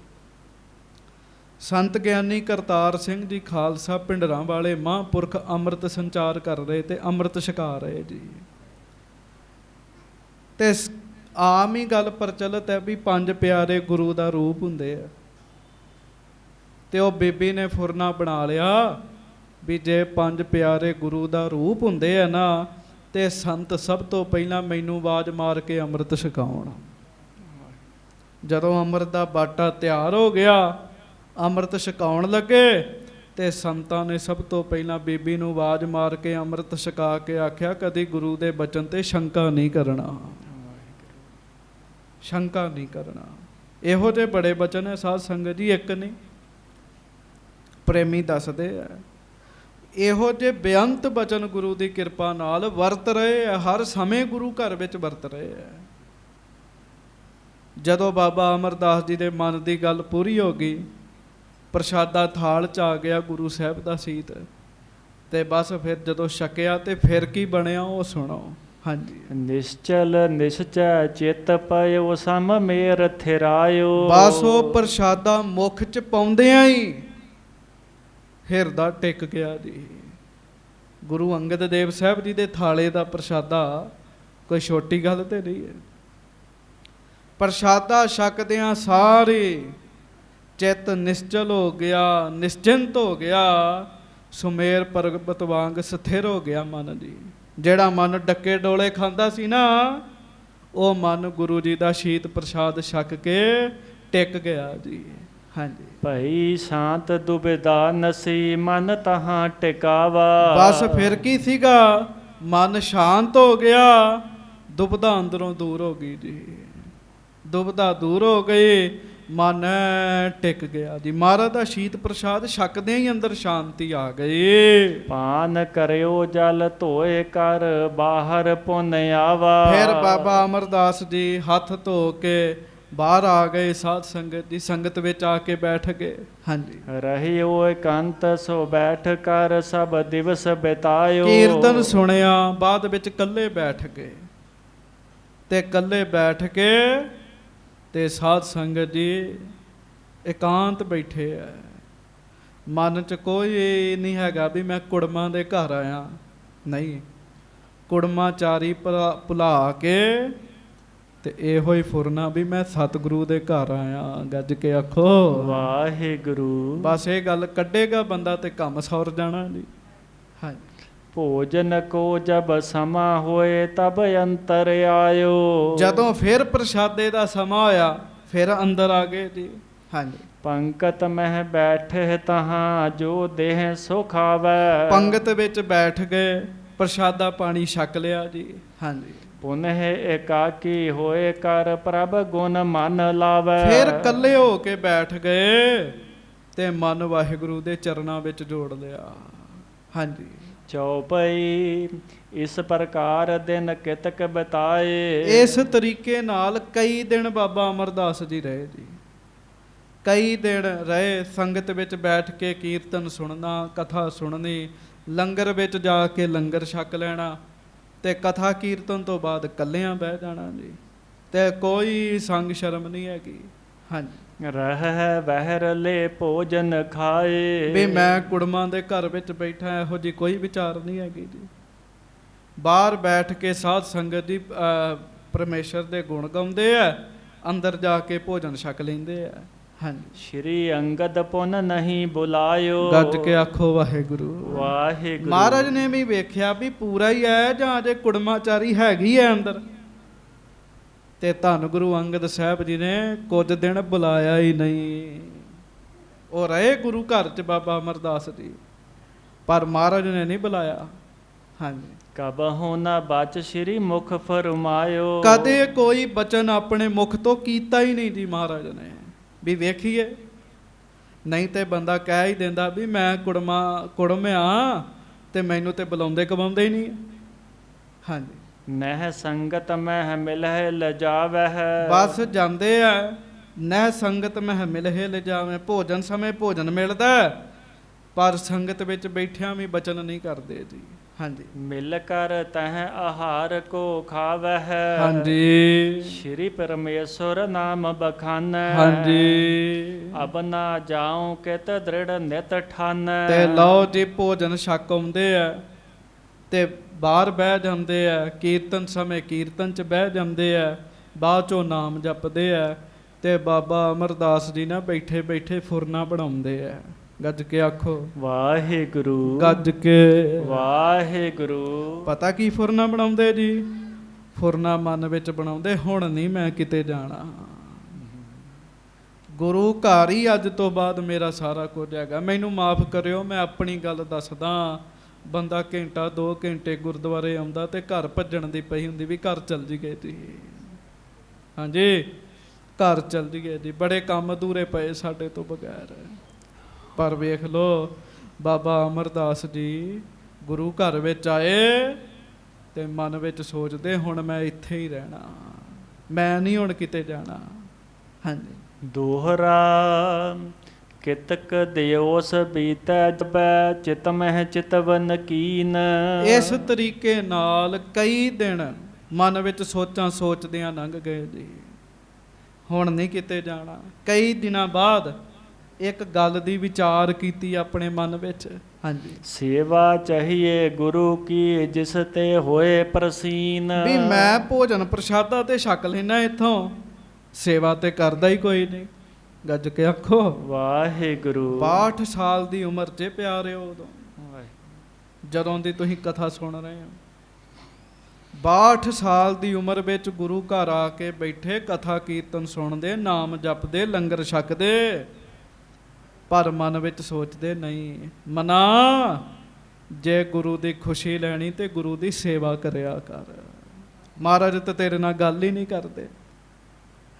ਸੰਤ ਗਿਆਨੀ ਕਰਤਾਰ ਸਿੰਘ ਜੀ ਖਾਲਸਾ ਪਿੰਡਰਾਂ ਵਾਲੇ ਮਹਾਂਪੁਰਖ ਅੰਮ੍ਰਿਤ ਸੰਚਾਰ ਕਰ ਰਹੇ ਤੇ ਅੰਮ੍ਰਿਤ ਛਕਾ ਰਹੇ ਜੀ। ਤੇ ਆਮ ਹੀ ਗੱਲ ਪ੍ਰਚਲਿਤ ਹੈ ਵੀ 5 ਪਿਆਰੇ ਗੁਰੂ ਦਾ ਰੂਪ ਹੁੰਦੇ ਆ। ਤੇ ਉਹ ਬੀਬੀ ਨੇ ਫੁਰਨਾ ਬਣਾ ਲਿਆ ਵੀ ਜੇ 5 ਪਿਆਰੇ ਗੁਰੂ ਦਾ ਰੂਪ ਹੁੰਦੇ ਆ ਨਾ, ਤੇ ਸੰਤ ਸਭ ਤੋਂ ਪਹਿਲਾਂ ਮੈਨੂੰ ਆਵਾਜ਼ ਮਾਰ ਕੇ ਅੰਮ੍ਰਿਤ ਛਕਾਉਣ। ਜਦੋਂ ਅੰਮ੍ਰਿਤ ਦਾ ਬਾਟਾ ਤਿਆਰ ਹੋ ਗਿਆ, ਅੰਮ੍ਰਿਤ ਛਕਾਉਣ ਲੱਗੇ, ਤੇ ਸੰਤਾਂ ਨੇ ਸਭ ਤੋਂ ਪਹਿਲਾਂ ਬੀਬੀ ਨੂੰ ਆਵਾਜ਼ ਮਾਰ ਕੇ ਅੰਮ੍ਰਿਤ ਛਕਾ ਕੇ ਆਖਿਆ ਕਦੀ ਗੁਰੂ ਦੇ ਬਚਨ ਤੇ ਸ਼ੰਕਾ ਨਹੀਂ ਕਰਨਾ, ਸ਼ੰਕਾ ਨਹੀਂ ਕਰਨਾ। ਇਹੋ ਜਿਹੇ ਬੜੇ ਬਚਨ ਹੈ ਸਾਧ ਸੰਗਤ ਜੀ, ਇੱਕ ਨਹੀਂ, ਪ੍ਰੇਮੀ ਦੱਸਦੇ ਆ। ਇਹੋ ਜਿਹੇ ਬੇਅੰਤ ਬਚਨ ਗੁਰੂ ਦੀ ਕਿਰਪਾ ਨਾਲ ਵਰਤ ਰਹੇ ਆ, ਹਰ ਸਮੇਂ ਗੁਰੂ ਘਰ ਵਿੱਚ ਵਰਤ ਰਹੇ ਆ। ਜਦੋਂ ਬਾਬਾ ਅਮਰਦਾਸ ਜੀ ਦੇ ਮਨ ਦੀ ਗੱਲ ਪੂਰੀ ਹੋ ਗਈ, ਪ੍ਰਸ਼ਾਦਾ ਥਾਲ 'ਚ ਆ ਗਿਆ ਗੁਰੂ ਸਾਹਿਬ ਦਾ ਸੀਤ, ਤੇ ਬਸ ਫਿਰ ਜਦੋਂ ਛਕਿਆ ਤੇ ਫਿਰ ਕੀ ਬਣਿਆ ਉਹ ਸੁਣੋ। ਹਾਂਜੀ। ਨਿਸ਼ਚਲ ਨਿਸ਼ਚੈ ਚਿਤ ਪਇਓ ਸਮ ਮੇਰ ਥਿਰਾਇਓ। ਬਸ ਉਹ ਪ੍ਰਸ਼ਾਦਾ ਮੁਖ 'ਚ ਪਾਉਂਦਿਆਂ ਹੀ ਹਿਰਦਾ ਟਿਕ ਗਿਆ ਜੀ। ਗੁਰੂ ਅੰਗਦ ਦੇਵ ਸਾਹਿਬ ਜੀ ਦੇ ਥਾਲੇ ਦਾ ਪ੍ਰਸ਼ਾਦਾ ਕੋਈ ਛੋਟੀ ਗੱਲ ਤੇ ਨਹੀਂ ਹੈ। ਪ੍ਰਸ਼ਾਦਾ ਛਕਦਿਆਂ ਸਾਰੇ ਚਿੱਤ ਨਿਸ਼ਚਲ ਹੋ ਗਿਆ, ਨਿਸ਼ਚਿੰਤ ਹੋ ਗਿਆ, ਸੁਮੇਰ ਪਰਬਤ ਵਾਂਗ ਸਥਿਰ ਹੋ ਗਿਆ ਮਨ ਜੀ। ਜਿਹੜਾ ਮਨ ਡੱਕੇ ਡੋਲੇ ਖਾਂਦਾ ਸੀ ਨਾ, ਉਹ ਮਨ ਗੁਰੂ ਜੀ ਦਾ ਸ਼ੀਤ ਪ੍ਰਸ਼ਾਦ ਛਕ ਕੇ ਟਿਕ ਗਿਆ ਜੀ। ਹਾਂਜੀ, ਭਈ ਸ਼ਾਂਤ ਦੁਬਿਧਾ ਨਸੀ ਮਨ ਤਹਾਂ ਟਿਕਾਵਾ। ਬਸ ਫਿਰ ਕੀ ਸੀਗਾ, ਮਨ ਸ਼ਾਂਤ ਹੋ ਗਿਆ, ਦੁਬਿਧਾ ਅੰਦਰੋਂ ਦੂਰ ਹੋ ਗਈ ਜੀ। ਦੁਬਿਧਾ ਦੂਰ ਹੋ ਗਈ, ਮਨ ਟਿਕ ਗਿਆ ਜੀ। ਮਹਾਰਾਜ ਦਾ ਸ਼ੀਤ ਪ੍ਰਸ਼ਾਦ ਛਕਦਿਆਂ ਹੀ ਅੰਦਰ ਸ਼ਾਂਤੀ ਆ ਗਈ। ਪਾਨ ਕਰਿਓ ਜਲ ਧੋਏ ਕਰ ਬਾਹਰ ਪੁੰਨ ਆਵਾ। ਫਿਰ ਬਾਬਾ ਅਮਰਦਾਸ ਜੀ ਹੱਥ ਧੋ ਕੇ ਬਾਹਰ ਆ ਗਏ, ਸਾਧ ਸੰਗਤ ਦੀ ਸੰਗਤ ਵਿੱਚ ਆ ਕੇ ਬੈਠ ਗਏ। ਹਾਂਜੀ, ਰਹਿਓ ਇਕੰਤ ਸੋ ਬੈਠ ਕਰ ਸਭ ਦਿਵਸ ਬਿਤਾਇਓ। ਕੀਰਤਨ ਸੁਣਿਆ, ਬਾਅਦ ਵਿੱਚ ਇਕੱਲੇ ਬੈਠ ਗਏ ਤੇ ਇਕੱਲੇ ਬੈਠ ਕੇ ਤੇ ਸਾਧ ਸੰਗਤ ਜੀ ਇਕਾਂਤ ਬੈਠੇ ਐ। ਮਨ 'ਚ ਕੋਈ ਨਹੀਂ ਹੈਗਾ ਵੀ ਮੈਂ ਕੁੜਮਾਂ ਦੇ ਘਰ ਆਇਆ, ਨਹੀਂ। ਕੁੜਮਾਚਾਰੀ ਭੁਲਾ ਕੇ ਤੇ ਇਹੋ ਹੀ ਫੁਰਨਾ ਵੀ ਮੈਂ ਸਤਿਗੁਰੂ ਦੇ ਘਰ ਆਇਆ। ਗੱਜ ਕੇ ਆਖੋ ਵਾਹਿਗੁਰੂ। ਬਸ ਇਹ ਗੱਲ ਕੱਢੇਗਾ ਬੰਦਾ ਤੇ ਕੰਮ ਸੌਰ ਜਾਣਾ ਜੀ। ਹਾਂਜੀ, ਭੋਜਨ ਕੋ ਜਬ ਸਮਾ ਹੋਏ ਤਬ ਅੰਤਰ ਆਇਓ। ਜਦੋਂ ਫਿਰ ਪ੍ਰਸ਼ਾਦੇ ਦਾ ਸਮਾਂ ਹੋਇਆ ਫਿਰ ਅੰਦਰ ਆ ਗਏ ਜੀ। ਹਾਂਜੀ, ਪੰਕਤ ਮਹਿ ਬੈਠੇ ਤਹਾਂ ਜੋ ਦੇਹ ਸੁਖ ਆਵੈ। ਪੰਗਤ ਵਿੱਚ ਬੈਠ ਗਏ, ਪ੍ਰਸ਼ਾਦਾ ਪਾਣੀ ਛਕ ਲਿਆ ਜੀ। ਹਾਂਜੀ, ਪੁਨਹ ਇਕਾਕੀ ਹੋਏ ਕਰ ਪ੍ਰਭ ਗੁਣ ਮਨ ਲਾਵੈ। ਫਿਰ ਇਕੱਲੇ ਹੋ ਕੇ ਬੈਠ ਗਏ ਤੇ ਮਨ ਵਾਹਿਗੁਰੂ ਦੇ ਚਰਨਾਂ ਵਿੱਚ ਜੋੜ ਲਿਆ। ਹਾਂਜੀ, ਚੌਪਈ ਇਸ ਪ੍ਰਕਾਰ ਦਿਨ ਕਿਤਕ ਬਿਤਾਏ। ਇਸ ਤਰੀਕੇ ਨਾਲ ਕਈ ਦਿਨ ਬਾਬਾ ਅਮਰਦਾਸ ਜੀ ਰਹੇ ਜੀ। ਕਈ ਦਿਨ ਰਹੇ, ਸੰਗਤ ਵਿੱਚ ਬੈਠ ਕੇ ਕੀਰਤਨ ਸੁਣਨਾ, ਕਥਾ ਸੁਣਨੀ, ਲੰਗਰ ਵਿੱਚ ਜਾ ਕੇ ਲੰਗਰ ਛਕ ਲੈਣਾ ਤੇ ਕਥਾ ਕੀਰਤਨ ਤੋਂ ਬਾਅਦ ਇਕੱਲਿਆਂ ਬਹਿ ਜਾਣਾ ਜੀ। ਤੇ ਕੋਈ ਸੰਗ ਸ਼ਰਮ ਨਹੀਂ ਹੈਗੀ। ਹਾਂਜੀ, ਰਹਿ ਬਹਿਰਲੇ ਭੋਜਨ ਖਾਏ। ਵੀ ਮੈਂ ਕੁੜਮਾਂ ਦੇ ਘਰ ਵਿੱਚ ਬੈਠਾ, ਇਹੋ ਜੀ ਕੋਈ ਵਿਚਾਰ ਨਹੀਂ ਹੈਗੀ ਜੀ। ਬਾਹਰ ਬੈਠ ਕੇ ਸਾਧ ਸੰਗਤ ਦੀ ਪਰਮੇਸ਼ਰ ਦੇ ਗੁਣ ਗਾਉਂਦੇ ਆ, ਅੰਦਰ ਜਾ ਕੇ ਭੋਜਨ ਛਕ ਲੈਂਦੇ ਆ। ਹਾਂਜੀ, ਸ਼੍ਰੀ ਅੰਗਦ ਪੁਨ ਨਹੀਂ ਬੁਲਾਇਓ। ਗੱਜ ਕੇ ਆਖੋ ਵਾਹਿਗੁਰੂ। ਵਾਹਿਗੁਰੂ। ਮਹਾਰਾਜ ਨੇ ਵੀ ਵੇਖਿਆ ਵੀ ਪੂਰਾ ਹੀ ਹੈ ਜਾਂ ਅਜੇ ਕੁੜਮਾਚਾਰੀ ਹੈਗੀ ਹੈ ਅੰਦਰ, ਤੇ ਧੰਨ ਗੁਰੂ ਅੰਗਦ ਸਾਹਿਬ ਜੀ ਨੇ ਕੁਝ ਦਿਨ ਬੁਲਾਇਆ ਹੀ ਨਹੀਂ। ਉਹ ਰਹੇ ਗੁਰੂ ਘਰ 'ਚ ਬਾਬਾ ਅਮਰਦਾਸ ਜੀ, ਪਰ ਮਹਾਰਾਜ ਨੇ ਨਹੀਂ ਬੁਲਾਇਆ। ਹਾਂਜੀ, ਕਬਹੁ ਨ ਬਚ ਸ਼੍ਰੀ ਮੁਖ ਫਰਮਾਇਓ। ਕਦੇ ਕੋਈ ਬਚਨ ਆਪਣੇ ਮੁਖ ਤੋਂ ਕੀਤਾ ਹੀ ਨਹੀਂ ਜੀ ਮਹਾਰਾਜ ਨੇ। ਵੀ ਵੇਖੀਏ, ਨਹੀਂ ਤੇ ਬੰਦਾ ਕਹਿ ਹੀ ਦਿੰਦਾ ਵੀ ਮੈਂ ਕੁੜਮ ਆ ਤੇ ਮੈਨੂੰ ਤੇ ਬੁਲਾਉਂਦੇ ਕਵਾਉਂਦੇ ਹੀ ਨਹੀਂ। ਹਾਂਜੀ, ਨਹਿ ਸੰਗਤ ਮਹਿ ਮਿਲਹਿ ਲਜਾਵਹਿ। ਬਸ ਜਾਂਦੇ ਆ, ਨਹਿ ਸੰਗਤ ਮਹਿ ਮਿਲਹਿ ਲਿਜਾਵੇਂ। ਭੋਜਨ ਸਮੇਂ ਭੋਜਨ ਮਿਲਦਾ, ਪਰ ਸੰਗਤ ਵਿੱਚ ਬੈਠਿਆਂ ਵੀ ਬਚਨ ਨਹੀਂ ਕਰਦੇ ਜੀ। ਹਾਂਜੀ, ਮਿਲ ਕਰ ਤਹ ਆਹਾਰ ਕੋ ਖਾਵਹਿ। ਹਾਂਜੀ, ਸ਼੍ਰੀ ਪਰਮੇਸ਼ਰ ਨਾਮ ਬਖਾਨੈ। ਹਾਂਜੀ, ਅਬ ਨਾ ਜਾਉ ਕਿਤ ਦ੍ਰਿੜ ਨਿਤ ਠਾਨੈ। ਤੇ ਲਓ ਜੀ ਭੋਜਨ ਛਕ ਆਉਂਦੇ ਆ ਤੇ ਬਾਹਰ ਬਹਿ ਜਾਂਦੇ ਆ, ਕੀਰਤਨ ਸਮੇਂ ਕੀਰਤਨ 'ਚ ਬਹਿ ਜਾਂਦੇ ਆ, ਬਾਅਦ 'ਚੋਂ ਨਾਮ ਜਪਦੇ ਆ ਤੇ ਬਾਬਾ ਅਮਰਦਾਸ ਜੀ ਨਾ ਬੈਠੇ ਬੈਠੇ ਫੁਰਨਾ ਬਣਾਉਂਦੇ ਆ। ਗੱਜ ਕੇ ਆਖੋ ਵਾਹਿਗੁਰੂ। ਗੱਜ ਕੇ ਵਾਹਿਗੁਰੂ। ਪਤਾ ਕੀ ਫੁਰਨਾ ਬਣਾਉਂਦੇ ਜੀ? ਫੁਰਨਾ ਮਨ ਵਿੱਚ ਬਣਾਉਂਦੇ, ਹੁਣ ਨਹੀਂ ਮੈਂ ਕਿਤੇ ਜਾਣਾ, ਗੁਰੂ ਘਰ ਹੀ ਅੱਜ ਤੋਂ ਬਾਅਦ ਮੇਰਾ ਸਾਰਾ ਕੁਝ ਹੈਗਾ, ਮੈਨੂੰ ਮਾਫ ਕਰਿਓ। ਮੈਂ ਆਪਣੀ ਗੱਲ ਦੱਸਦਾ, ਬੰਦਾ ਘੰਟਾ 2 ਘੰਟੇ ਗੁਰਦੁਆਰੇ ਆਉਂਦਾ ਤੇ ਘਰ ਭੱਜਣ ਦੀ ਪਈ ਹੁੰਦੀ ਵੀ ਘਰ ਚੱਲ ਜੀਏ ਜੀ। ਹਾਂਜੀ, ਘਰ ਚੱਲ ਜੀਏ ਜੀ, ਬੜੇ ਕੰਮ ਅਧੂਰੇ ਪਏ ਸਾਡੇ ਤੋਂ ਬਗੈਰ। ਪਰ ਵੇਖ ਲੋ ਬਾਬਾ ਅਮਰਦਾਸ ਜੀ ਗੁਰੂ ਘਰ ਵਿੱਚ ਆਏ ਤੇ ਮਨ ਵਿੱਚ ਸੋਚਦੇ ਹੁਣ ਮੈਂ ਇੱਥੇ ਹੀ ਰਹਿਣਾ, ਮੈਂ ਨਹੀਂ ਹੁਣ ਕਿਤੇ ਜਾਣਾ। ਹਾਂਜੀ, ਦੋਹਰਾ ਕਿਤਕ ਦਿਓਸ ਬੀਤੈ ਜਪੈ ਚਿਤ ਮਹਿ ਚਿਤਵਨ ਕੀਨ। ਇਸ ਤਰੀਕੇ ਨਾਲ ਕਈ ਦਿਨ ਮਨ ਵਿੱਚ ਸੋਚਾਂ ਸੋਚਦਿਆਂ ਲੰਘ ਗਏ ਜੀ, ਹੁਣ ਨਹੀਂ ਕਿਤੇ ਜਾਣਾ। ਕਈ ਦਿਨਾਂ ਬਾਅਦ ਇੱਕ ਗੱਲ ਦੀ ਵਿਚਾਰ ਕੀਤੀ ਆਪਣੇ ਮਨ ਵਿੱਚ। ਹਾਂਜੀ, ਸੇਵਾ ਚਾਹੀਏ ਗੁਰੂ ਕੀ ਜਿਸ ਤੇ ਹੋਏ ਪ੍ਰਸੀਨ। ਵੀ ਮੈਂ ਭੋਜਨ ਪ੍ਰਸ਼ਾਦਾ ਤੇ ਛਕ ਲੈਣਾ ਇੱਥੋਂ, ਸੇਵਾ ਤੇ ਕਰਦਾ ਹੀ ਕੋਈ ਨਹੀਂ। ਗੱਜ ਕੇ ਆਖੋ ਵਾਹਿਗੁਰੂ। 62 ਸਾਲ ਦੀ ਉਮਰ 'ਚ ਪਿਆਰਿਓ, ਉਦੋਂ ਜਦੋਂ ਦੀ ਤੁਸੀਂ ਕਥਾ ਸੁਣ ਰਹੇ ਹੋ, 62 ਸਾਲ ਦੀ ਉਮਰ ਵਿੱਚ ਗੁਰੂ ਘਰ ਆ ਕੇ ਬੈਠੇ, ਕਥਾ ਕੀਰਤਨ ਸੁਣਦੇ, ਨਾਮ ਜਪਦੇ, ਲੰਗਰ ਛਕਦੇ, ਪਰ ਮਨ ਵਿੱਚ ਸੋਚਦੇ ਨਹੀਂ, ਮਨਾ ਜੇ ਗੁਰੂ ਦੀ ਖੁਸ਼ੀ ਲੈਣੀ ਤੇ ਗੁਰੂ ਦੀ ਸੇਵਾ ਕਰਿਆ ਕਰ। ਮਹਾਰਾਜ ਤਾਂ ਤੇਰੇ ਨਾਲ ਗੱਲ ਹੀ ਨਹੀਂ ਕਰਦੇ।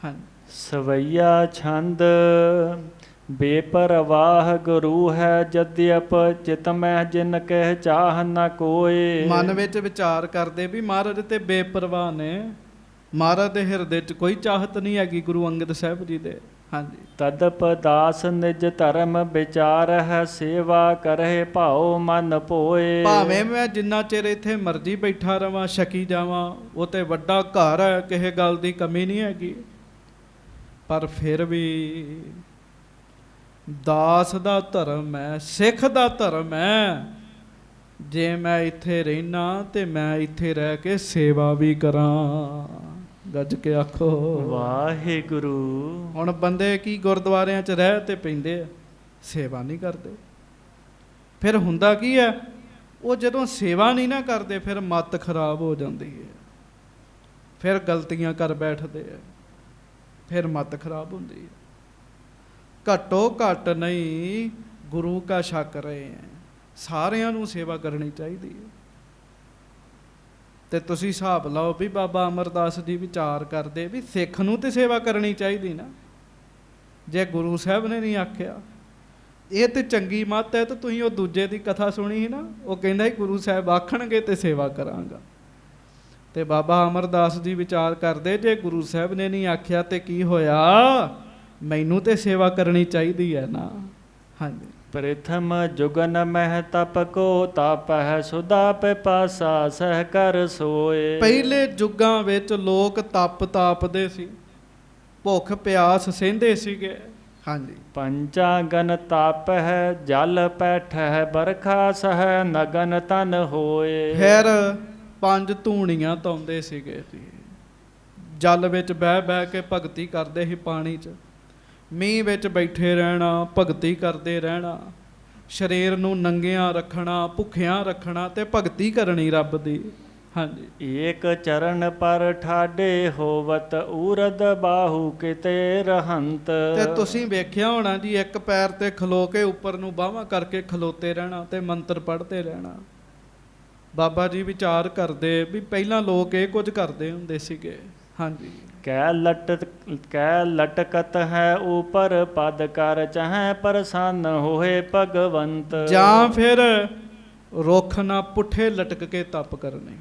ਹਾਂ, ਸਵਈਆ ਛੰਦ ਬੇਪਰਵਾਹ ਗੁਰੂ ਹੈ, ਜਦਿਅਪ ਚਿਤ ਮਹਿ ਜਿਨ ਕਹਿ ਚਾਹ ਨ ਕੋਏ। ਮਨ ਵਿੱਚ ਵਿਚਾਰ ਕਰਦੇ ਵੀ ਮਹਾਰਾਜ ਤੇ ਬੇਪਰਵਾਹ ਨੇ, ਮਹਾਰਾਜ ਦੇ ਹਿਰਦੇ 'ਚ ਕੋਈ ਚਾਹਤ ਨਹੀਂ ਹੈਗੀ ਗੁਰੂ ਅੰਗਦ ਸਾਹਿਬ ਜੀ ਦੇ। ਹਾਂਜੀ, ਤਦਪ ਦਾਸ ਨਿਜ ਧਰਮ ਵਿਚਾਰ ਹੈ, ਸੇਵਾ ਕਰਹਿ ਭਾਉ ਮਨ ਭੋਏ। ਭਾਵੇਂ ਮੈਂ ਜਿੰਨਾ ਚਿਰ ਇੱਥੇ ਮਰਜ਼ੀ ਬੈਠਾ ਰਵਾਂ, ਛਕੀ ਜਾਵਾਂ, ਉਹ ਤੇ ਵੱਡਾ ਘਰ ਹੈ, ਕਿਸੇ ਗੱਲ ਦੀ ਕਮੀ ਨਹੀਂ ਹੈਗੀ, ਪਰ ਫਿਰ ਵੀ ਦਾਸ ਦਾ ਧਰਮ ਹੈ, ਸਿੱਖ ਦਾ ਧਰਮ ਹੈ। ਜੇ ਮੈਂ ਇੱਥੇ ਰਹਿਣਾ ਤੇ ਮੈਂ ਇੱਥੇ ਰਹਿ ਕੇ ਸੇਵਾ ਵੀ ਕਰਾਂ। ਗੱਜ ਕੇ ਆਖੋ ਵਾਹਿਗੁਰੂ। ਹੁਣ ਬੰਦੇ ਕੀ ਗੁਰਦੁਆਰਿਆਂ 'ਚ ਰਹਿ ਤੇ ਪੈਂਦੇ ਆ, ਸੇਵਾ ਨਹੀਂ ਕਰਦੇ। ਫਿਰ ਹੁੰਦਾ ਕੀ ਹੈ, ਉਹ ਜਦੋਂ ਸੇਵਾ ਨਹੀਂ ਨਾ ਕਰਦੇ ਫਿਰ ਮੱਤ ਖਰਾਬ ਹੋ ਜਾਂਦੀ ਹੈ, ਫਿਰ ਗਲਤੀਆਂ ਕਰ ਬੈਠਦੇ ਆ, ਫਿਰ ਮੱਤ ਖਰਾਬ ਹੁੰਦੀ ਹੈ। ਘੱਟੋ ਘੱਟ ਨਹੀਂ ਗੁਰੂ ਕਾ ਛਕ ਰਹੇ ਹੈ, ਸਾਰਿਆਂ ਨੂੰ ਸੇਵਾ ਕਰਨੀ ਚਾਹੀਦੀ ਹੈ। ਤੇ ਤੁਸੀਂ ਹਿਸਾਬ ਲਾਓ ਵੀ ਬਾਬਾ ਅਮਰਦਾਸ ਜੀ ਵਿਚਾਰ ਕਰਦੇ ਵੀ ਸਿੱਖ ਨੂੰ ਤੇ ਸੇਵਾ ਕਰਨੀ ਚਾਹੀਦੀ ਨਾ, ਜੇ ਗੁਰੂ ਸਾਹਿਬ ਨੇ ਨਹੀਂ ਆਖਿਆ। ਇਹ ਤੇ ਚੰਗੀ ਮੱਤ ਹੈ। ਤਾਂ ਤੁਸੀਂ ਉਹ ਦੂਜੇ ਦੀ ਕਥਾ ਸੁਣੀ ਸੀ ਨਾ, ਉਹ ਕਹਿੰਦਾ ਸੀ ਗੁਰੂ ਸਾਹਿਬ ਆਖਣਗੇ ਤੇ ਸੇਵਾ ਕਰਾਂਗਾ। ਤੇ ਬਾਬਾ ਅਮਰਦਾਸ ਜੀ ਵਿਚਾਰ ਕਰਦੇ ਜੇ ਗੁਰੂ ਸਾਹਿਬ ਨੇ ਨਹੀਂ ਆਖਿਆ ਤੇ ਕੀ ਹੋਇਆ, ਮੈਨੂੰ ਤੇ ਸੇਵਾ ਕਰਨੀ ਚਾਹੀਦੀ ਹੈ ਨਾ। ਹਾਂਜੀ, ਪ੍ਰਥਮ ਜੁਗਨ ਮਹਿ ਤਪ ਕੋ ਤਾਪਹਿ, ਸੁਦਾ ਪਿਪਾਸਾ ਸਹਿ ਕਰ ਸੋਏ। ਪਹਿਲੇ ਯੁੱਗਾਂ ਵਿੱਚ ਲੋਕ ਤਪ ਤਾਪਦੇ ਸੀ, ਭੁੱਖ ਪਿਆਸ ਸਹਿੰਦੇ ਸੀਗੇ। ਹਾਂਜੀ, ਪੰਚਾ ਗਨ ਤਾਪਹਿ, ਜਲ ਪੈਠਹਿ, ਬਰਖਾ ਸਹਿ ਨਗਨ ਤਨ ਹੋਏ। ਫਿਰ 5 ਧੂਣੀਆਂ ਧਾਉਂਦੇ ਸੀਗੇ ਜੀ, ਜਲ ਵਿੱਚ ਬਹਿ ਬਹਿ ਕੇ ਭਗਤੀ ਕਰਦੇ ਸੀ, ਪਾਣੀ 'ਚ ਮੀਂਹ ਵਿੱਚ ਬੈਠੇ ਰਹਿਣਾ, ਭਗਤੀ ਕਰਦੇ ਰਹਿਣਾ, ਸਰੀਰ ਨੂੰ ਨੰਗਿਆਂ ਰੱਖਣਾ, ਭੁੱਖਿਆਂ ਰੱਖਣਾ ਤੇ ਭਗਤੀ ਕਰਨੀ ਰੱਬ ਦੀ। ਹਾਂਜੀ, ਏਕ ਚਰਨ ਪਰ ਠਾਡੇ ਹੋਵਤ, ਊਰਦ ਬਾਹੂ ਕਿਤੇ ਰਹੰਤ। ਤੇ ਤੁਸੀਂ ਵੇਖਿਆ ਹੋਣਾ ਜੀ, ਇੱਕ ਪੈਰ ਤੇ ਖਲੋ ਕੇ ਉੱਪਰ ਨੂੰ ਬਾਹਾਂ ਕਰਕੇ ਖਲੋਤੇ ਰਹਿਣਾ ਤੇ ਮੰਤਰ ਪੜ੍ਹਦੇ ਰਹਿਣਾ। ਬਾਬਾ ਜੀ ਵਿਚਾਰ ਕਰਦੇ ਵੀ ਪਹਿਲਾਂ ਲੋਕ ਇਹ ਕੁਝ ਕਰਦੇ ਹੁੰਦੇ ਸੀਗੇ। ਹਾਂਜੀ, ਕਹਿ ਲਟਕਤ ਹੈ ਉਪਰ ਪਦ ਕਰ, ਚਾਹੇ ਪ੍ਰਸੰਨ ਹੋਏ ਭਗਵੰਤ। ਜਾਂ ਫਿਰ ਰੁੱਖ ਨਾ ਪੁੱਠੇ ਲਟਕ ਕੇ ਤਪ ਕਰਨੇ।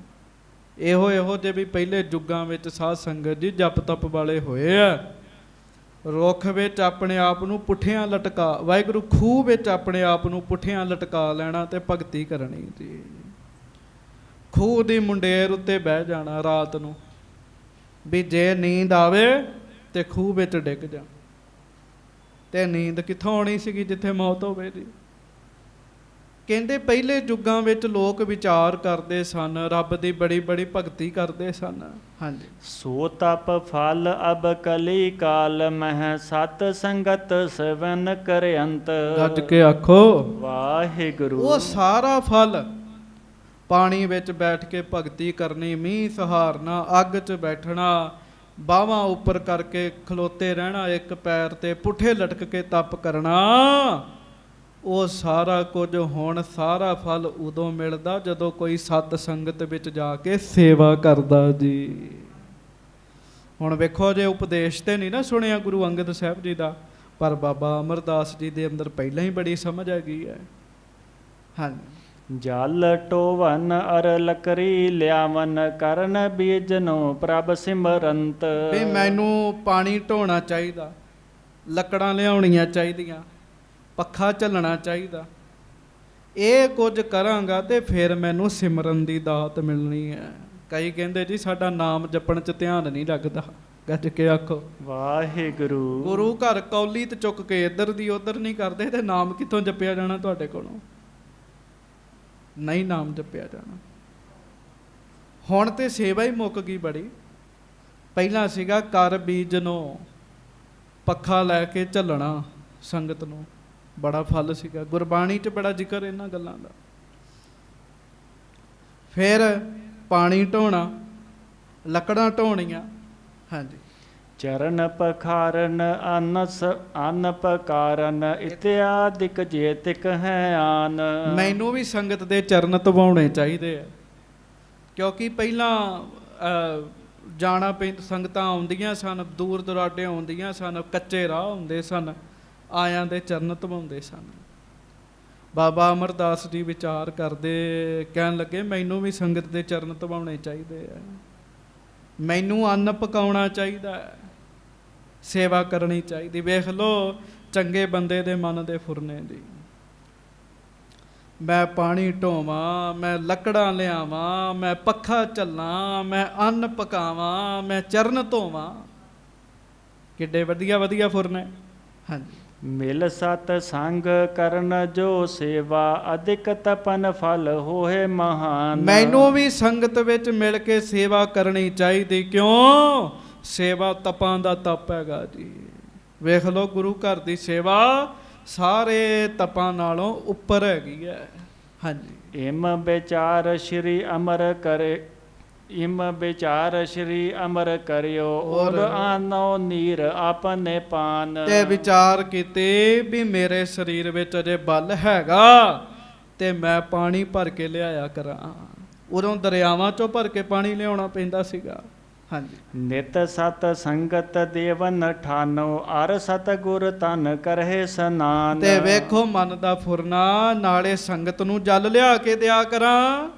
ਇਹੋ ਜਿਹੇ ਵੀ ਪਹਿਲੇ ਯੁੱਗਾਂ ਵਿੱਚ ਸਾਧ ਸੰਗਤ ਜੀ ਜਪ ਤਪ ਵਾਲੇ ਹੋਏ ਆ। ਰੁੱਖ ਵਿੱਚ ਆਪਣੇ ਆਪ ਨੂੰ ਪੁੱਠਿਆਂ ਲਟਕਾ, ਵਾਹਿਗੁਰੂ ਖੂਹ ਵਿੱਚ ਆਪਣੇ ਆਪ ਨੂੰ ਪੁੱਠਿਆਂ ਲਟਕਾ ਲੈਣਾ ਤੇ ਭਗਤੀ ਕਰਨੀ ਜੀ। ਖੂਹ ਦੀ ਮੁੰਡੇਰ ਉੱਤੇ ਬਹਿ ਜਾਣਾ ਰਾਤ ਨੂੰ, ਵੀ ਜੇ ਨੀਂਦ ਆਵੇ ਤੇ ਖੂਹ ਵਿੱਚ ਡਿੱਗ ਜਾ। ਤੇ ਨੀਂਦ ਕਿੱਥੋਂ ਆਉਣੀ ਸੀਗੀ ਜਿੱਥੇ ਮੌਤ ਹੋਵੇ ਜੀ। ਕਹਿੰਦੇ ਪਹਿਲੇ ਯੁੱਗਾਂ ਵਿੱਚ ਲੋਕ ਵਿਚਾਰ ਕਰਦੇ ਸਨ, ਰੱਬ ਦੀ ਬੜੀ ਬੜੀ ਭਗਤੀ ਕਰਦੇ ਸਨ। ਹਾਂਜੀ, ਸੋ ਤਪ ਫਲ ਅਬ ਕਲੀ ਕਾਲ ਮਹਿ, ਸਤ ਸੰਗਤ ਸਵਨ ਕਰਅੰਤ। ਗੱਜ ਕੇ ਆਖੋ ਵਾਹਿਗੁਰੂ। ਉਹ ਸਾਰਾ ਫਲ ਪਾਣੀ ਵਿੱਚ ਬੈਠ ਕੇ ਭਗਤੀ ਕਰਨੀ, ਮੀਂਹ ਸਹਾਰਨਾ, ਅੱਗ 'ਚ ਬੈਠਣਾ, ਬਾਹਾਂ ਉੱਪਰ ਕਰਕੇ ਖਲੋਤੇ ਰਹਿਣਾ, ਇੱਕ ਪੈਰ ਤੇ ਪੁੱਠੇ ਲਟਕ ਕੇ ਤਪ ਕਰਨਾ, ਉਹ ਸਾਰਾ ਕੁਝ ਹੁਣ ਸਾਰਾ ਫਲ ਉਦੋਂ ਮਿਲਦਾ ਜਦੋਂ ਕੋਈ ਸਤ ਸੰਗਤ ਵਿੱਚ ਜਾ ਕੇ ਸੇਵਾ ਕਰਦਾ ਜੀ। ਹੁਣ ਵੇਖੋ, ਜੇ ਉਪਦੇਸ਼ ਤੇ ਨਹੀਂ ਨਾ ਸੁਣਿਆ ਗੁਰੂ ਅੰਗਦ ਸਾਹਿਬ ਜੀ ਦਾ, ਪਰ ਬਾਬਾ ਅਮਰਦਾਸ ਜੀ ਦੇ ਅੰਦਰ ਪਹਿਲਾਂ ਹੀ ਬੜੀ ਸਮਝ ਆ ਗਈ ਹੈ। ਹਾਂਜੀ, ਜਲ ਟੋਵਨ ਅਰ ਲਕਰੀ ਲਿਆਵਨ, ਕਰਨ ਬੀਜਨੋ ਪ੍ਰਭ ਸਿਮਰੰਤ। ਵੀ ਮੈਨੂੰ ਪਾਣੀ ਢੋਣਾ ਚਾਹੀਦਾ, ਲੱਕੜਾਂ ਲਿਆਉਣੀਆਂ ਚਾਹੀਦੀਆਂ, ਪੱਖਾ ਝੱਲਣਾ ਚਾਹੀਦਾ, ਇਹ ਕੁਝ ਕਰਾਂਗਾ ਤੇ ਫਿਰ ਮੈਨੂੰ ਸਿਮਰਨ ਦੀ ਦਾਤ ਮਿਲਣੀ ਹੈ। ਕਈ ਕਹਿੰਦੇ ਜੀ ਸਾਡਾ ਨਾਮ ਜਪਣ 'ਚ ਧਿਆਨ ਨਹੀਂ ਲੱਗਦਾ। ਗੱਜ ਕੇ ਆਖੋ ਵਾਹਿਗੁਰੂ। ਗੁਰੂ ਘਰ ਕੌਲੀ ਤੇ ਚੁੱਕ ਕੇ ਇੱਧਰ ਦੀ ਉੱਧਰ ਨਹੀਂ ਕਰਦੇ ਤੇ ਨਾਮ ਕਿੱਥੋਂ ਜਪਿਆ ਜਾਣਾ ਤੁਹਾਡੇ ਕੋਲੋਂ? ਨਹੀਂ ਨਾਮ ਜਪਿਆ ਜਾਣਾ। ਹੁਣ ਤੇ ਸੇਵਾ ਹੀ ਮੁੱਕ ਗਈ ਬੜੀ। ਪਹਿਲਾਂ ਸੀਗਾ ਕਰ ਬੀਜਨੋ, ਪੱਖਾ ਲੈ ਕੇ ਝੱਲਣਾ ਸੰਗਤ ਨੂੰ, ਬੜਾ ਫਲ ਸੀਗਾ। ਗੁਰਬਾਣੀ 'ਚ ਬੜਾ ਜ਼ਿਕਰ ਇਹਨਾਂ ਗੱਲਾਂ ਦਾ। ਫਿਰ ਪਾਣੀ ਢੋਣਾ, ਲੱਕੜਾਂ ਢੋਣੀਆਂ। ਹਾਂਜੀ। ਚਰਨ ਪਖਾਰਨ ਅੰਨ ਪਕਾਰਨ ਇਤਿਆਦਿਕ ਜੇਤਿਕ ਹੈ ਆਨ। ਮੈਨੂੰ ਵੀ ਸੰਗਤ ਦੇ ਚਰਨ ਧਵਾਉਣੇ ਚਾਹੀਦੇ ਆ, ਕਿਉਂਕਿ ਪਹਿਲਾਂ ਜਾਣਾ ਪੈਂਦਾ, ਸੰਗਤਾਂ ਆਉਂਦੀਆਂ ਸਨ, ਦੂਰ ਦੁਰਾਡੇ ਆਉਂਦੀਆਂ ਸਨ, ਕੱਚੇ ਰਾਹ ਹੁੰਦੇ ਸਨ, ਆਇਆਂ ਦੇ ਚਰਨ ਧਵਾਉਂਦੇ ਸਨ। ਬਾਬਾ ਅਮਰਦਾਸ ਜੀ ਵਿਚਾਰ ਕਰਦੇ, ਕਹਿਣ ਲੱਗੇ ਮੈਨੂੰ ਵੀ ਸੰਗਤ ਦੇ ਚਰਨ ਧਵਾਉਣੇ ਚਾਹੀਦੇ ਆ, ਮੈਨੂੰ ਅੰਨ ਪਕਾਉਣਾ ਚਾਹੀਦਾ, ਸੇਵਾ ਕਰਨੀ ਚਾਹੀਦੀ। ਵੇਖ ਲਓ ਚੰਗੇ ਬੰਦੇ ਦੇ ਮਨ ਦੇ ਫੁਰਨੇ ਜੀ। ਮੈਂ ਪਾਣੀ ਢੋਵਾਂ, ਮੈਂ ਲੱਕੜਾਂ ਲਿਆਵਾਂ, ਮੈਂ ਪੱਖਾ ਝੱਲਾਂ, ਮੈਂ ਅੰਨ ਪਕਾਵਾਂ, ਮੈਂ ਚਰਨ ਧੋਵਾਂ, ਕਿੱਡੇ ਵਧੀਆ ਵਧੀਆ ਫੁਰਨੇ। ਹਾਂਜੀ। ਮਿਲ ਸਤ ਸੰਗ ਕਰਨ ਜੋ ਸੇਵਾ ਅਧਿਕ ਤਪਨ ਫਲ ਹੋਏ ਮਹਾਨ। ਮੈਨੂੰ ਵੀ ਸੰਗਤ ਵਿੱਚ ਮਿਲ ਕੇ ਸੇਵਾ ਕਰਨੀ ਚਾਹੀਦੀ। ਕਿਉਂ? ਸੇਵਾ ਤਪਾਂ ਦਾ ਤਪ ਹੈਗਾ ਜੀ। ਵੇਖ ਲਓ ਗੁਰੂ ਘਰ ਦੀ ਸੇਵਾ ਸਾਰੇ ਤਪਾਂ ਨਾਲੋਂ ਉੱਪਰ ਹੈਗੀ ਹੈ। ਹਾਂਜੀ। ਇਮ ਵਿਚਾਰ ਸ਼੍ਰੀ ਅਮਰ ਕਰੇ, ਇਮ ਵਿਚਾਰ ਸ਼੍ਰੀ ਅਮਰ ਕਰਿਓ ਔਰ ਆਨੋ ਨੀਰ ਆਪਣੇ ਪਾਨ। ਤੇ ਵਿਚਾਰ ਕੀਤੇ ਵੀ ਮੇਰੇ ਸਰੀਰ ਵਿੱਚ ਅਜੇ ਬਲ ਹੈਗਾ ਤੇ ਮੈਂ ਪਾਣੀ ਭਰ ਕੇ ਲਿਆਇਆ ਕਰਾਂ। ਉਦੋਂ ਦਰਿਆਵਾਂ ਚੋਂ ਭਰ ਕੇ ਪਾਣੀ ਲਿਆਉਣਾ ਪੈਂਦਾ ਸੀਗਾ। ਹਾਂਜੀ। ਨਿਤ ਸਤ ਸੰਗਤ ਦੇਵਨ ਠਾਨੋ ਅਰ ਸਤ ਗੁਰ ਤਨ ਕਰਹਿ ਸਨਾਨ। ਤੇ ਵੇਖੋ ਮਨ ਦਾ ਫੁਰਨਾ, ਨਾਲੇ ਸੰਗਤ ਨੂੰ ਜਲ ਲਿਆ ਕੇ ਦਿਆ ਕਰਾਂ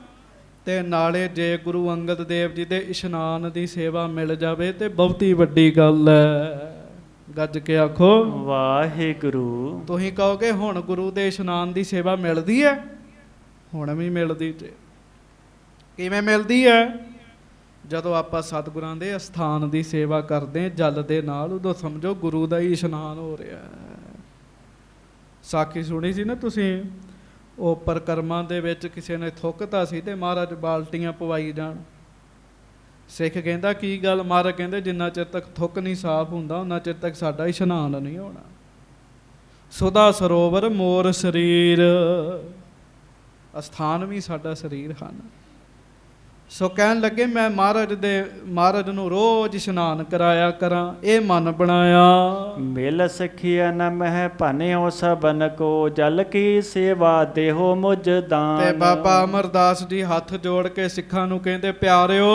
ਤੇ ਨਾਲੇ ਜੇ ਗੁਰੂ ਅੰਗਦ ਦੇਵ ਜੀ ਦੇ ਇਸ਼ਨਾਨ ਦੀ ਸੇਵਾ ਮਿਲ ਜਾਵੇ ਤੇ ਬਹੁਤੀ ਵੱਡੀ ਗੱਲ ਹੈ। ਗੱਜ ਕੇ ਆਖੋ ਵਾਹਿਗੁਰੂ। ਤੁਸੀਂ ਕਹੋਗੇ ਹੁਣ ਗੁਰੂ ਦੇ ਇਸ਼ਨਾਨ ਦੀ ਸੇਵਾ ਮਿਲਦੀ ਹੈ? ਹੁਣ ਵੀ ਮਿਲਦੀ ਜੇ। ਕਿਵੇਂ ਮਿਲਦੀ ਹੈ? ਜਦੋਂ ਆਪਾਂ ਸਤਿਗੁਰਾਂ ਦੇ ਅਸਥਾਨ ਦੀ ਸੇਵਾ ਕਰਦੇ ਜਲ ਦੇ ਨਾਲ, ਉਦੋਂ ਸਮਝੋ ਗੁਰੂ ਦਾ ਹੀ ਇਸ਼ਨਾਨ ਹੋ ਰਿਹਾ। ਸਾਖੀ ਸੁਣੀ ਸੀ ਨਾ ਤੁਸੀਂ, ਉਹ ਪਰਿਕਰਮਾ ਦੇ ਵਿੱਚ ਕਿਸੇ ਨੇ ਥੁੱਕਤਾ ਸੀ ਤੇ ਮਹਾਰਾਜ ਬਾਲਟੀਆਂ ਪਵਾਈ ਜਾਣ। ਸਿੱਖ ਕਹਿੰਦਾ ਕੀ ਗੱਲ? ਮਹਾਰਾਜ ਕਹਿੰਦੇ ਜਿੰਨਾ ਚਿਰ ਤੱਕ ਥੁੱਕ ਨਹੀਂ ਸਾਫ਼ ਹੁੰਦਾ ਉਹਨਾਂ ਚਿਰ ਤੱਕ ਸਾਡਾ ਇਸ਼ਨਾਨ ਨਹੀਂ ਹੋਣਾ। ਸੁਦਾ ਸਰੋਵਰ ਮੋਰ ਸਰੀਰ, ਅਸਥਾਨ ਵੀ ਸਾਡਾ ਸਰੀਰ ਹਨ। ਸੋ ਕਹਿਣ ਲੱਗੇ ਮੈਂ ਮਹਾਰਾਜ ਨੂੰ ਰੋਜ਼ ਇਸ਼ਨਾਨ ਕਰਾਇਆ ਕਰਾਂ, ਇਹ ਮਨ ਬਣਾਇਆ। ਮਿਲ ਸਖੀਆ ਨ ਮਹਿ ਭਨਿਓ ਸਬਨ ਕੋ ਜਲ ਕੀ ਸੇਵਾ ਦੇਹੋ ਮੁਝ ਦਾਨ। ਤੇ ਬਾਬਾ ਅਮਰਦਾਸ ਜੀ ਹੱਥ ਜੋੜ ਕੇ ਸਿੱਖਾਂ ਨੂੰ ਕਹਿੰਦੇ ਪਿਆਰਿਓ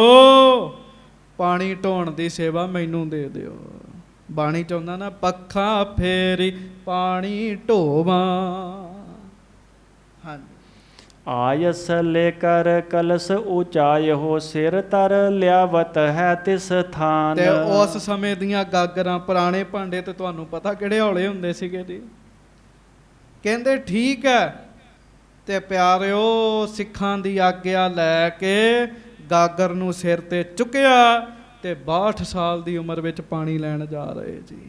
ਪਾਣੀ ਢੋਣ ਦੀ ਸੇਵਾ ਮੈਨੂੰ ਦੇ ਦਿਓ। ਬਾਣੀ ਚਾਹੁੰਦਾ ਨਾ ਪੱਖਾ ਫੇਰੀ ਪਾਣੀ ਢੋਵਾਂ। ਹਾਂਜੀ। ਆਯਸ ਲੈ ਕਰ ਕਲਸ ਉਚਾਇ ਹੋ ਸਿਰ ਤਰ ਲਿਆਵਤ ਹੈ ਤਿਸ ਥਾਨ। ਤੇ ਉਸ ਸਮੇਂ ਦੀਆਂ ਗਾਗਰਾਂ, ਪੁਰਾਣੇ ਭਾਂਡੇ ਤੇ ਤੁਹਾਨੂੰ ਪਤਾ ਕਿਹੜੇ ਹੌਲੇ ਹੁੰਦੇ ਸੀਗੇ ਜੀ। ਕਹਿੰਦੇ ਠੀਕ ਹੈ। ਤੇ ਪਿਆਰਿਓ ਸਿੱਖਾਂ ਦੀ ਆਗਿਆ ਲੈ ਕੇ ਗਾਗਰ ਨੂੰ ਸਿਰ ਤੇ ਚੁੱਕਿਆ ਤੇ 62 ਸਾਲ ਦੀ ਉਮਰ ਵਿੱਚ ਪਾਣੀ ਲੈਣ ਜਾ ਰਹੇ ਜੀ।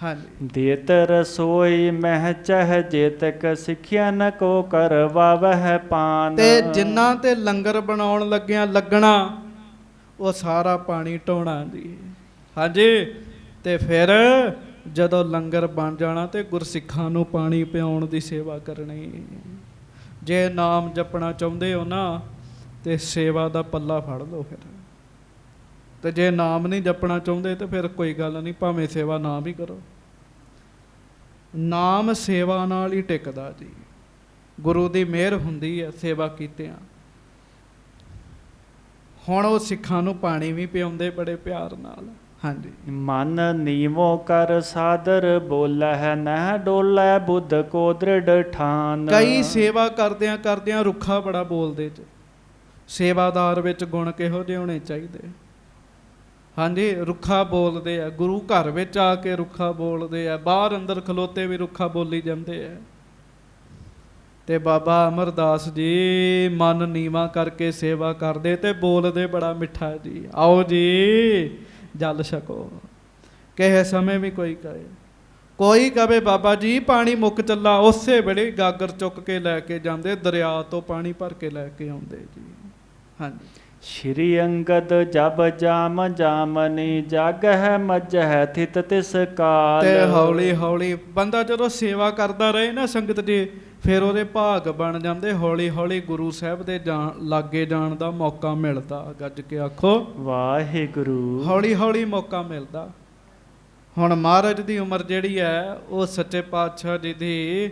ਹਾਂਜੀ। ਦੇਤ ਰਸੋਈ ਮਹਿ ਚਹ ਜੇਤਕ ਸਿੱਖਿਆ ਨ ਕੋ ਕਰਵਾਵਹਿ ਪਾਨ। ਤੇ ਜਿੰਨਾ ਤੇ ਲੰਗਰ ਬਣਾਉਣ ਲੱਗਿਆ ਲੱਗਣਾ ਉਹ ਸਾਰਾ ਪਾਣੀ ਢੋਣਾ ਜੀ। ਹਾਂਜੀ। ਤੇ ਫਿਰ ਜਦੋਂ ਲੰਗਰ ਬਣ ਜਾਣਾ ਤੇ ਗੁਰਸਿੱਖਾਂ ਨੂੰ ਪਾਣੀ ਪਿਆਉਣ ਦੀ ਸੇਵਾ ਕਰਨੀ। ਜੇ ਨਾਮ ਜਪਣਾ ਚਾਹੁੰਦੇ ਹੋ ਨਾ ਤੇ ਸੇਵਾ ਦਾ ਪੱਲਾ ਫੜ ਲਓ ਫਿਰ। ਤੇ ਜੇ ਨਾਮ ਨਹੀਂ ਜਪਣਾ ਚਾਹੁੰਦੇ ਤੇ ਫਿਰ ਕੋਈ ਗੱਲ ਨਹੀਂ, ਭਾਵੇਂ ਸੇਵਾ ਨਾ ਵੀ ਕਰੋ। ਨਾਮ ਸੇਵਾ ਨਾਲ ਹੀ ਟਿਕਦਾ ਜੀ। ਗੁਰੂ ਦੀ ਮਿਹਰ ਹੁੰਦੀ ਹੈ ਸੇਵਾ ਕੀਤਿਆਂ। ਹੁਣ ਉਹ ਸਿੱਖਾਂ ਨੂੰ ਪਾਣੀ ਵੀ ਪਿਆਉਂਦੇ ਬੜੇ ਪਿਆਰ ਨਾਲ। ਹਾਂਜੀ। ਮਨ ਨੀਵੋ ਕਰ ਸਾਦਰ ਬੋਲਹਿ ਨਹਿ ਡੋਲੈ ਬੁੱਧ ਕੋ ਦ੍ਰਿੜ ਠਾਨ। ਕਈ ਸੇਵਾ ਕਰਦਿਆਂ ਕਰਦਿਆਂ ਰੁੱਖਾ ਬੜਾ ਬੋਲਦੇ ਚ। ਸੇਵਾਦਾਰ ਵਿੱਚ ਗੁਣ ਕਿਹੋ ਜਿਹੇ ਹੋਣੇ ਚਾਹੀਦੇ? ਹਾਂਜੀ। ਰੁੱਖਾ ਬੋਲਦੇ ਆ, ਗੁਰੂ ਘਰ ਵਿੱਚ ਆ ਕੇ ਰੁੱਖਾ ਬੋਲਦੇ ਆ, ਬਾਹਰ ਅੰਦਰ ਖਲੋਤੇ ਵੀ ਰੁੱਖਾ ਬੋਲੀ ਜਾਂਦੇ ਆ। ਤੇ ਬਾਬਾ ਅਮਰਦਾਸ ਜੀ ਮਨ ਨੀਵਾਂ ਕਰਕੇ ਸੇਵਾ ਕਰਦੇ ਤੇ ਬੋਲਦੇ ਬੜਾ ਮਿੱਠਾ ਜੀ। ਆਓ ਜੀ ਜਲ ਛਕੋ। ਕਿਸੇ ਸਮੇਂ ਵੀ ਕੋਈ ਕਹੇ ਬਾਬਾ ਜੀ ਪਾਣੀ ਮੁੱਕ ਚੱਲਾ, ਉਸੇ ਵੇਲੇ ਗਾਗਰ ਚੁੱਕ ਕੇ ਲੈ ਕੇ ਜਾਂਦੇ, ਦਰਿਆ ਤੋਂ ਪਾਣੀ ਭਰ ਕੇ ਲੈ ਕੇ ਆਉਂਦੇ ਜੀ। ਹਾਂਜੀ। ਸ਼੍ਰੀ ਅੰਗਦ ਜਬ ਜਾਮ ਜਾਮਨੀ ਜਗ ਹੈ ਮੱਝ ਹੈ ਥਿਤ ਤਿਸ ਕਾਲ। ਤੇ ਹੌਲੀ ਹੌਲੀ ਬੰਦਾ ਜਦੋਂ ਸੇਵਾ ਕਰਦਾ ਰਹੇ ਨਾ ਸੰਗਤ ਜੀ, ਫਿਰ ਉਹਦੇ ਭਾਗ ਬਣ ਜਾਂਦੇ, ਹੌਲੀ ਹੌਲੀ ਗੁਰੂ ਸਾਹਿਬ ਦੇ ਲਾਗੇ ਜਾਣ ਦਾ ਮੌਕਾ ਮਿਲਦਾ। ਗੱਜ ਕੇ ਆਖੋ ਵਾਹਿਗੁਰੂ। ਹੌਲੀ ਹੌਲੀ ਮੌਕਾ ਮਿਲਦਾ। ਹੁਣ ਮਹਾਰਾਜ ਦੀ ਉਮਰ ਜਿਹੜੀ ਹੈ ਉਹ ਸੱਚੇ ਪਾਤਸ਼ਾਹ ਜੀ ਦੀ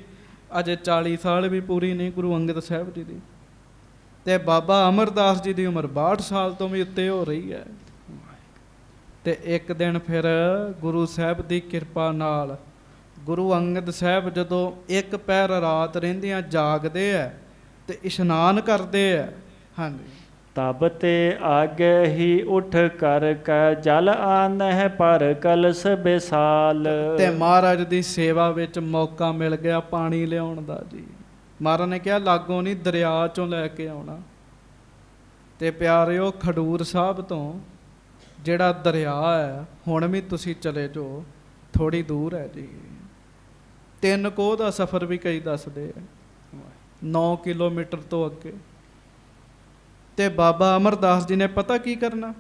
ਅਜੇ 40 ਸਾਲ ਵੀ ਪੂਰੀ ਨਹੀਂ, ਗੁਰੂ ਅੰਗਦ ਸਾਹਿਬ ਜੀ ਦੀ। ਤੇ ਬਾਬਾ ਅਮਰਦਾਸ ਜੀ ਦੀ ਉਮਰ 62 ਸਾਲ ਤੋਂ ਵੀ ਉੱਤੇ ਹੋ ਰਹੀ ਹੈ। ਤੇ ਇੱਕ ਦਿਨ ਫਿਰ ਗੁਰੂ ਸਾਹਿਬ ਦੀ ਕਿਰਪਾ ਨਾਲ ਗੁਰੂ ਅੰਗਦ ਸਾਹਿਬ ਜਦੋਂ ਇੱਕ ਪਹਿਰ ਰਾਤ ਰਹਿੰਦਿਆਂ ਜਾਗਦੇ ਆ ਤੇ ਇਸ਼ਨਾਨ ਕਰਦੇ ਆ। ਹਾਂਜੀ। ਤਬ ਤੇ ਆਗੇ ਹੀ ਉਠ ਕਰ ਕੈ ਜਲ ਆਨਹਿ ਪਰ ਕਲਸ ਬਿਸਾਲ। ਤੇ ਮਹਾਰਾਜ ਦੀ ਸੇਵਾ ਵਿੱਚ ਮੌਕਾ ਮਿਲ ਗਿਆ ਪਾਣੀ ਲਿਆਉਣ ਦਾ ਜੀ। ਮਹਾਰਾਜ ਨੇ ਕਿਹਾ ਲਾਗੋਂ ਨਹੀਂ, ਦਰਿਆ ਚੋਂ ਲੈ ਕੇ ਆਉਣਾ। ਤੇ ਪਿਆਰਿਓ, ਖਡੂਰ ਸਾਹਿਬ ਤੋਂ ਜਿਹੜਾ ਦਰਿਆ ਹੈ ਹੁਣ ਵੀ ਤੁਸੀਂ ਚਲੇ ਜਾਓ, ਥੋੜੀ ਦੂਰ ਹੈ ਜੀ। 3 ਕੋਹ ਦਾ ਸਫ਼ਰ ਵੀ ਕਈ ਦੱਸਦੇ ਆ, 9 ਕਿਲੋਮੀਟਰ ਤੋਂ ਅੱਗੇ। ਤੇ ਬਾਬਾ ਅਮਰਦਾਸ ਜੀ ਨੇ ਪਤਾ ਕੀ ਕਰਨਾ,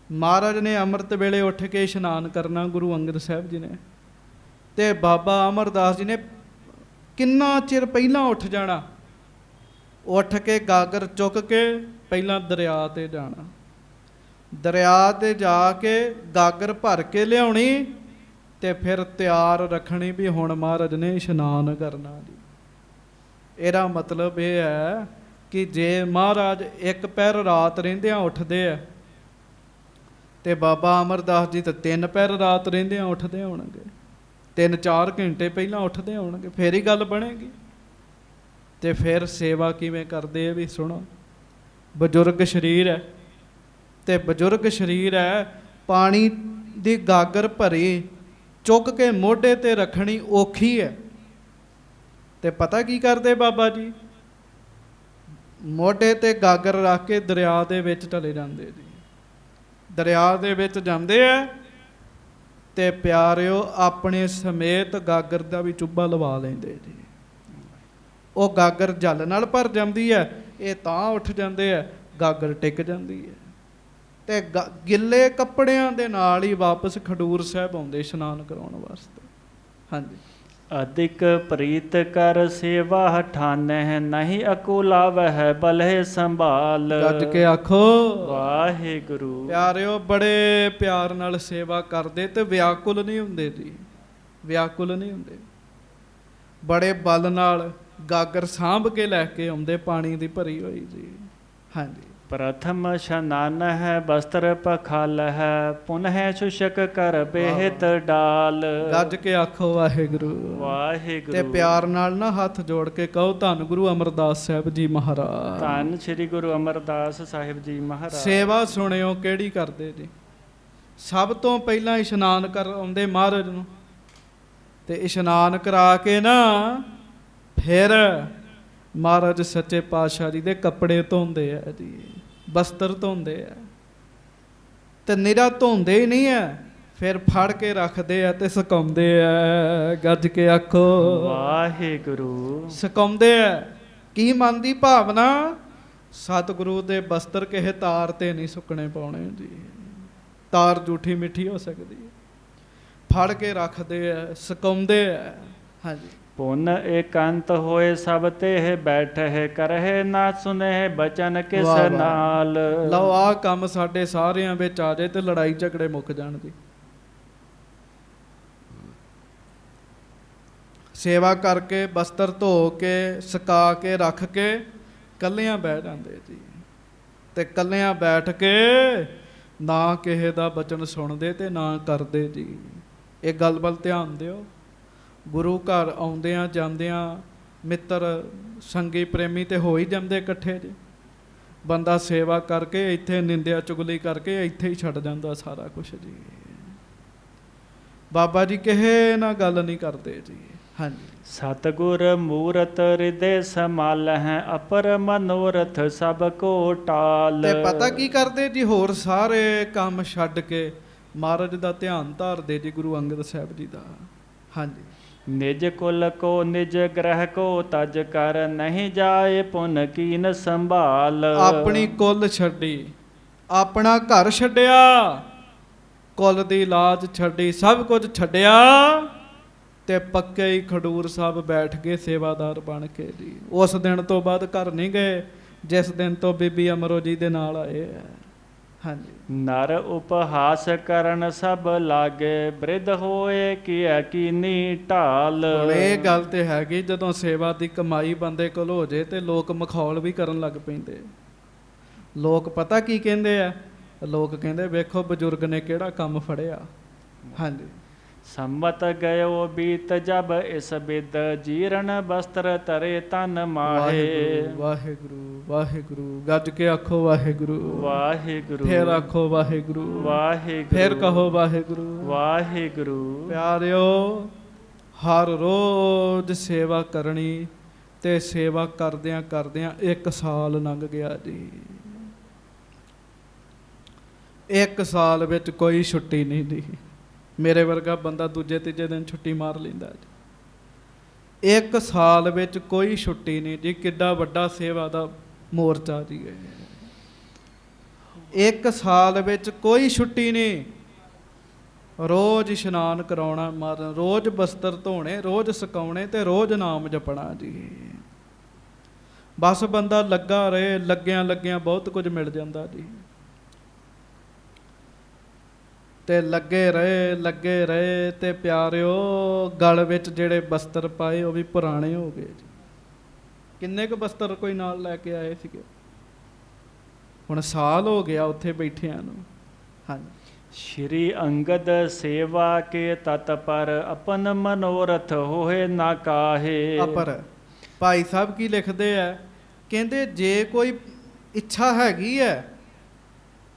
ਮਹਾਰਾਜ ਨੇ ਅੰਮ੍ਰਿਤ ਵੇਲੇ ਉੱਠ ਕੇ ਇਸ਼ਨਾਨ ਕਰਨਾ, ਗੁਰੂ ਅੰਗਦ ਸਾਹਿਬ ਜੀ ਨੇ। ਤੇ ਬਾਬਾ ਅਮਰਦਾਸ ਜੀ ਨੇ ਕਿੰਨਾ ਚਿਰ ਪਹਿਲਾਂ ਉੱਠ ਜਾਣਾ, ਉੱਠ ਕੇ ਗਾਗਰ ਚੁੱਕ ਕੇ ਪਹਿਲਾਂ ਦਰਿਆ ਤੇ ਜਾਣਾ, ਦਰਿਆ ਤੇ ਜਾ ਕੇ ਗਾਗਰ ਭਰ ਕੇ ਲਿਆਉਣੀ ਤੇ ਫਿਰ ਤਿਆਰ ਰੱਖਣੀ ਵੀ ਹੁਣ ਮਹਾਰਾਜ ਨੇ ਇਸ਼ਨਾਨ ਕਰਨਾ ਜੀ। ਇਹਦਾ ਮਤਲਬ ਇਹ ਹੈ ਕਿ ਜੇ ਮਹਾਰਾਜ ਇੱਕ ਪਹਿਰ ਰਾਤ ਰਹਿੰਦਿਆਂ ਉੱਠਦੇ ਆ ਤੇ ਬਾਬਾ ਅਮਰਦਾਸ ਜੀ ਤਾਂ 3 ਪਹਿਰ ਰਾਤ ਰਹਿੰਦਿਆਂ ਉੱਠਦੇ ਹੋਣਗੇ, 3-4 ਘੰਟੇ ਪਹਿਲਾਂ ਉੱਠਦੇ ਹੋਣਗੇ, ਫੇਰ ਹੀ ਗੱਲ ਬਣੇਗੀ। ਤੇ ਫਿਰ ਸੇਵਾ ਕਿਵੇਂ ਕਰਦੇ ਆ ਵੀ ਸੁਣੋ। ਬਜ਼ੁਰਗ ਸਰੀਰ ਹੈ ਤੇ ਬਜ਼ੁਰਗ ਸਰੀਰ ਹੈ, ਪਾਣੀ ਦੀ ਗਾਗਰ ਭਰੀ ਚੁੱਕ ਕੇ ਮੋਢੇ ਤੇ ਰੱਖਣੀ ਔਖੀ ਹੈ। ਤੇ ਪਤਾ ਕੀ ਕਰਦੇ ਬਾਬਾ ਜੀ, ਮੋਢੇ ਤੇ ਗਾਗਰ ਰੱਖ ਕੇ ਦਰਿਆ ਦੇ ਵਿੱਚ ਚਲੇ ਜਾਂਦੇ ਜੀ। ਦਰਿਆ ਦੇ ਵਿੱਚ ਜਾਂਦੇ ਆ ਤੇ ਪਿਆਰਿਓ ਆਪਣੇ ਸਮੇਤ ਗਾਗਰ ਦਾ ਵੀ ਚੁੱਭਾ ਲਵਾ ਲੈਂਦੇ ਜੀ। ਉਹ ਗਾਗਰ ਜਲ ਨਾਲ ਭਰ ਜਾਂਦੀ ਹੈ, ਇਹ ਤਾਂ ਉੱਠ ਜਾਂਦੇ ਆ, ਗਾਗਰ ਟਿਕ ਜਾਂਦੀ ਹੈ। ਤੇ ਗਿੱਲੇ ਕੱਪੜਿਆਂ ਦੇ ਨਾਲ ਹੀ ਵਾਪਸ ਖਡੂਰ ਸਾਹਿਬ ਆਉਂਦੇ ਇਸ਼ਨਾਨ ਕਰਾਉਣ ਵਾਸਤੇ। ਹਾਂਜੀ। ਅਧਿਕ ਪ੍ਰੀਤ ਕਰ ਸੇਵਾ ਠਾਨਹਿ ਨਹੀਂ ਅਕੂਲਾ ਵਹਿ ਬਲਹਿ ਸੰਭਾਲ। ਗੱਜ ਕੇ ਆਖੋ ਵਾਹਿਗੁਰੂ। ਪਿਆਰਿਓ, ਬੜੇ ਪਿਆਰ ਨਾਲ ਸੇਵਾ ਕਰਦੇ ਤੇ ਵਿਆਕੁਲ ਨਹੀਂ ਹੁੰਦੇ ਜੀ, ਵਿਆਕੁਲ ਨਹੀਂ ਹੁੰਦੇ। ਬੜੇ ਬਲ ਨਾਲ ਗਾਗਰ ਸਾਂਭ ਕੇ ਲੈ ਕੇ ਆਉਂਦੇ ਪਾਣੀ ਦੀ ਭਰੀ ਹੋਈ ਜੀ। ਹਾਂਜੀ। ਪ੍ਰਥਮ ਇਸ਼ਨਾਨ ਹੈ ਬਸਤਰ ਪਖਾਲ ਹੈ ਪੁਨਹਿ ਸ਼ੁਸ਼ਕ ਕਰ ਬੇਹਿਤ ਡਾਲ। ਗੱਜ ਕੇ ਆਖੋ ਵਾਹਿਗੁਰੂ ਵਾਹਿਗੁਰੂ। ਤੇ ਪਿਆਰ ਨਾਲ ਨਾ ਹੱਥ ਜੋੜ ਕੇ ਕਹੋ ਧੰਨ ਗੁਰੂ ਅਮਰਦਾਸ ਸਾਹਿਬ ਜੀ ਮਹਾਰਾਜ। ਧੰਨ ਸ੍ਰੀ ਗੁਰੂ ਅਮਰਦਾਸ ਸਾਹਿਬ ਜੀ ਮਹਾਰਾਜ। ਸੇਵਾ ਸੁਣਿਓ ਕਿਹੜੀ ਕਰਦੇ ਜੀ। ਸਭ ਤੋਂ ਪਹਿਲਾਂ ਇਸ਼ਨਾਨ ਕਰ ਆਉਂਦੇ ਮਹਾਰਾਜ ਨੂੰ, ਤੇ ਇਸ਼ਨਾਨ ਕਰਾ ਕੇ ਨਾ ਫਿਰ ਮਹਾਰਾਜ ਸੱਚੇ ਪਾਤਸ਼ਾਹ ਜੀ ਦੇ ਕੱਪੜੇ ਧੋਂਦੇ ਆ ਜੀ, ਬਸਤਰ ਧੋਂਦੇ ਆ। ਤੇ ਨਿਰਾ ਧੋਂਦੇ ਹੀ ਨਹੀਂ ਹੈ, ਫਿਰ ਫੜ ਕੇ ਰੱਖਦੇ ਆ ਤੇ ਸੁਕਾਉਂਦੇ ਆ। ਗੱਜ ਕੇ ਆਖੋ ਵਾਹਿਗੁਰੂ। ਸੁਕਾਉਂਦੇ ਆ। ਕੀ ਮਨ ਦੀ ਭਾਵਨਾ, ਸਤਿਗੁਰੂ ਦੇ ਬਸਤਰ ਕਿਸੇ ਤਾਰ ਤੇ ਨਹੀਂ ਸੁੱਕਣੇ ਪਾਉਣੇ ਜੀ, ਤਾਰ ਝੂਠੀ ਮਿੱਠੀ ਹੋ ਸਕਦੀ ਹੈ। ਫੜ ਕੇ ਰੱਖਦੇ ਆ, ਸੁਕਾਉਂਦੇ ਆ। ਹਾਂਜੀ। ਪੁਨ ਏਕਾਂਤ ਹੋਏ ਸਭ ਤੇ ਬੈਠੇ ਕਰਹਿ ਨਾ ਸੁਨੇ ਬਚਨ ਕਿਸ ਨਾਲ। ਲਓ ਆਹ ਕੰਮ ਸਾਡੇ ਸਾਰਿਆਂ ਵਿੱਚ ਆ ਜਾਏ ਤੇ ਲੜਾਈ ਝਗੜੇ ਮੁੱਕ ਜਾਣ ਜੀ। ਸੇਵਾ ਕਰਕੇ ਬਸਤਰ ਧੋ ਕੇ ਸੁਕਾ ਕੇ ਰੱਖ ਕੇ ਕੱਲਿਆਂ ਬਹਿ ਜਾਂਦੇ ਜੀ। ਤੇ ਕੱਲਿਆਂ ਬੈਠ ਕੇ ਨਾ ਕਿਸੇ ਦਾ ਬਚਨ ਸੁਣਦੇ ਤੇ ਨਾ ਕਰਦੇ ਜੀ। ਇਹ ਗੱਲ ਵੱਲ ਧਿਆਨ ਦਿਓ। ਗੁਰੂ ਘਰ ਆਉਂਦਿਆਂ ਜਾਂਦਿਆਂ ਮਿੱਤਰ ਸੰਗੀ ਪ੍ਰੇਮੀ ਤੇ ਹੋ ਹੀ ਜਾਂਦੇ ਇਕੱਠੇ ਜੀ। ਬੰਦਾ ਸੇਵਾ ਕਰਕੇ ਇੱਥੇ ਨਿੰਦਿਆ ਚੁਗਲੀ ਕਰਕੇ ਇੱਥੇ ਹੀ ਛੱਡ ਜਾਂਦਾ ਸਾਰਾ ਕੁਛ ਜੀ। ਬਾਬਾ ਜੀ ਕਿਸੇ ਨਾਲ ਗੱਲ ਨਹੀਂ ਕਰਦੇ ਜੀ। ਹਾਂਜੀ। ਸਤਿਗੁਰ ਮੂਰਤ ਹਿਰਦੇ ਸਮਾਲ ਹੈ ਅਪਰ ਮਨੋਰਥ ਸਭ ਕੋ ਟਾਲ। ਤੇ ਪਤਾ ਕੀ ਕਰਦੇ ਜੀ, ਹੋਰ ਸਾਰੇ ਕੰਮ ਛੱਡ ਕੇ ਮਹਾਰਾਜ ਦਾ ਧਿਆਨ ਧਾਰਦੇ ਜੀ, ਗੁਰੂ ਅੰਗਦ ਸਾਹਿਬ ਜੀ ਦਾ। ਹਾਂਜੀ। ਨਿਜ ਕੁਲ ਕੋ ਨਿਜ ਗ੍ਰਹਿ ਕੋ ਤਜ ਕਰ ਨਹੀਂ ਜਾਏ ਪੁਨ ਕੀਨ ਸੰਭਾਲ। ਆਪਣੀ ਕੁਲ ਛੱਡੀ, ਆਪਣਾ ਘਰ ਛੱਡਿਆ, ਕੁਲ ਦੀ ਲਾਜ ਛੱਡੀ, ਸਭ ਕੁਝ ਛੱਡਿਆ ਤੇ ਪੱਕੇ ਹੀ ਖਡੂਰ ਸਾਹਿਬ ਬੈਠ ਗਏ ਸੇਵਾਦਾਰ ਬਣ ਕੇ ਜੀ। ਉਸ ਦਿਨ ਤੋਂ ਬਾਅਦ ਘਰ ਨਹੀਂ ਗਏ ਜਿਸ ਦਿਨ ਤੋਂ ਬੀਬੀ ਅਮਰੋ ਜੀ ਦੇ ਨਾਲ ਆਏ ਆ। ਹਾਂਜੀ। ਨਰ ਉਪਹਾਸ ਕਰਨ ਸਭ ਲਾਗੇ, ਬ੍ਰਿਧ ਹੋਏ ਕੀਨੀ ਢਾਲ। ਹੁਣ ਇਹ ਗੱਲ ਤੇ ਹੈਗੀ, ਜਦੋਂ ਸੇਵਾ ਦੀ ਕਮਾਈ ਬੰਦੇ ਕੋਲ ਹੋ ਜੇ ਤੇ ਲੋਕ ਮਖੌਲ ਵੀ ਕਰਨ ਲੱਗ ਪੈਂਦੇ। ਲੋਕ ਪਤਾ ਕੀ ਕਹਿੰਦੇ ਆ? ਲੋਕ ਕਹਿੰਦੇ ਵੇਖੋ ਬਜ਼ੁਰਗ ਨੇ ਕਿਹੜਾ ਕੰਮ ਫੜਿਆ। ਹਾਂਜੀ। ਸੰਮਤ ਗਇਓ ਬੀਤ ਜਬ ਇਸ ਬਿਦ, ਜੀਰਨ ਬਸਤਰ ਤਰੇ ਤਨ ਮਾਹੇ। ਵਾਹਿਗੁਰੂ ਵਾਹਿਗੁਰੂ ਗੱਜ ਕੇ ਆਖੋ ਵਾਹਿਗੁਰੂ ਵਾਹਿਗੁਰੂ। ਫੇਰ ਆਖੋ ਵਾਹਿਗੁਰੂ ਵਾਹਿਗੁਰੂ। ਫੇਰ ਕਹੋ ਵਾਹਿਗੁਰੂ ਵਾਹਿਗੁਰੂ। ਪਿਆਰਿਓ, ਹਰ ਰੋਜ਼ ਸੇਵਾ ਕਰਨੀ ਤੇ ਸੇਵਾ ਕਰਦਿਆਂ ਕਰਦਿਆਂ 1 ਸਾਲ ਲੰਘ ਗਿਆ ਜੀ। 1 ਸਾਲ ਵਿੱਚ ਕੋਈ ਛੁੱਟੀ ਨਹੀਂ ਦੀ। ਮੇਰੇ ਵਰਗਾ ਬੰਦਾ ਦੂਜੇ ਤੀਜੇ ਦਿਨ ਛੁੱਟੀ ਮਾਰ ਲੈਂਦਾ ਜੀ। 1 ਸਾਲ ਵਿੱਚ ਕੋਈ ਛੁੱਟੀ ਨਹੀਂ ਜੀ। ਕਿੱਡਾ ਵੱਡਾ ਸੇਵਾ ਦਾ ਮੋਰਚਾ ਜੀ। 1 ਸਾਲ ਵਿੱਚ ਕੋਈ ਛੁੱਟੀ ਨਹੀਂ। ਰੋਜ਼ ਇਸ਼ਨਾਨ ਕਰਾਉਣਾ, ਮਾਰਨ, ਰੋਜ਼ ਬਸਤਰ ਧੋਣੇ, ਰੋਜ਼ ਸੁਕਾਉਣੇ ਤੇ ਰੋਜ਼ ਨਾਮ ਜਪਣਾ ਜੀ। ਬਸ ਬੰਦਾ ਲੱਗਾ ਰਹੇ, ਲੱਗਿਆਂ ਲੱਗਿਆਂ ਬਹੁਤ ਕੁਝ ਮਿਲ ਜਾਂਦਾ ਜੀ। ਤੇ ਲੱਗੇ ਰਹੇ ਤੇ ਪਿਆਰਿਓ, ਗਲ ਵਿੱਚ ਜਿਹੜੇ ਬਸਤਰ ਪਾਏ ਉਹ ਵੀ ਪੁਰਾਣੇ ਹੋ ਗਏ ਜੀ। ਕਿੰਨੇ ਕੁ ਬਸਤਰ ਕੋਈ ਨਾਲ ਲੈ ਕੇ ਆਏ ਸੀਗੇ? ਹੁਣ ਸਾਲ ਹੋ ਗਿਆ ਉੱਥੇ ਬੈਠਿਆਂ ਨੂੰ। ਹਾਂਜੀ। ਸ਼੍ਰੀ ਅੰਗਦ ਸੇਵਾ ਕੇ ਤਤ ਪਰ, ਆਪਨ ਮਨੋਰਥ ਹੋਏ ਨਾ ਕਾਹੇ। ਅਪਰ ਭਾਈ ਸਾਹਿਬ ਕੀ ਲਿਖਦੇ ਆ? ਕਹਿੰਦੇ ਜੇ ਕੋਈ ਇੱਛਾ ਹੈਗੀ ਹੈ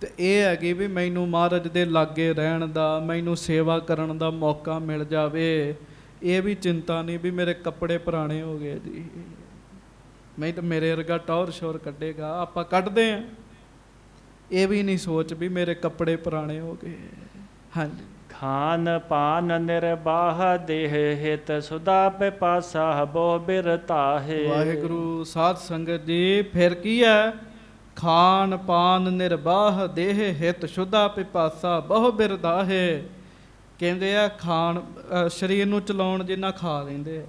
ਤੇ ਇਹ ਹੈਗੀ ਵੀ ਮੈਨੂੰ ਮਹਾਰਾਜ ਦੇ ਲਾਗੇ ਰਹਿਣ ਦਾ, ਮੈਨੂੰ ਸੇਵਾ ਕਰਨ ਦਾ ਮੌਕਾ ਮਿਲ ਜਾਵੇ। ਇਹ ਵੀ ਚਿੰਤਾ ਨਹੀਂ ਵੀ ਮੇਰੇ ਕੱਪੜੇ ਪੁਰਾਣੇ ਹੋ ਗਏ ਜੀ, ਨਹੀਂ ਤਾਂ ਮੇਰੇ ਵਰਗਾ ਟੌਰ ਸ਼ੋਰ ਕੱਢੇਗਾ। ਆਪਾਂ ਕੱਢਦੇ ਹਾਂ। ਇਹ ਵੀ ਨਹੀਂ ਸੋਚ ਵੀ ਮੇਰੇ ਕੱਪੜੇ ਪੁਰਾਣੇ ਹੋ ਗਏ। ਹਾਂਜੀ। ਖਾਨ ਪਾਨ ਨਿਰਬਾਹ ਦੇਹ ਹਿਤ, ਸੁਦਾ ਪਿਪਾਸਾ ਬਹੁ ਬਿਰਤਾਹੇ। ਵਾਹਿਗੁਰੂ। ਸਾਧ ਸੰਗਤ ਜੀ, ਫਿਰ ਕੀ ਹੈ? ਖਾਨ ਪਾਨ ਨਿਰਬਾਹ ਦੇਹ ਹਿਤ, ਸ਼ੁੱਧਾ ਪਿਪਾਸਾ ਬਹੁ ਬਿਰਦਾਹੇ। ਕਹਿੰਦੇ ਆ ਖਾਣ ਸਰੀਰ ਨੂੰ ਚਲਾਉਣ ਜਿੰਨਾ ਖਾ ਲੈਂਦੇ ਆ।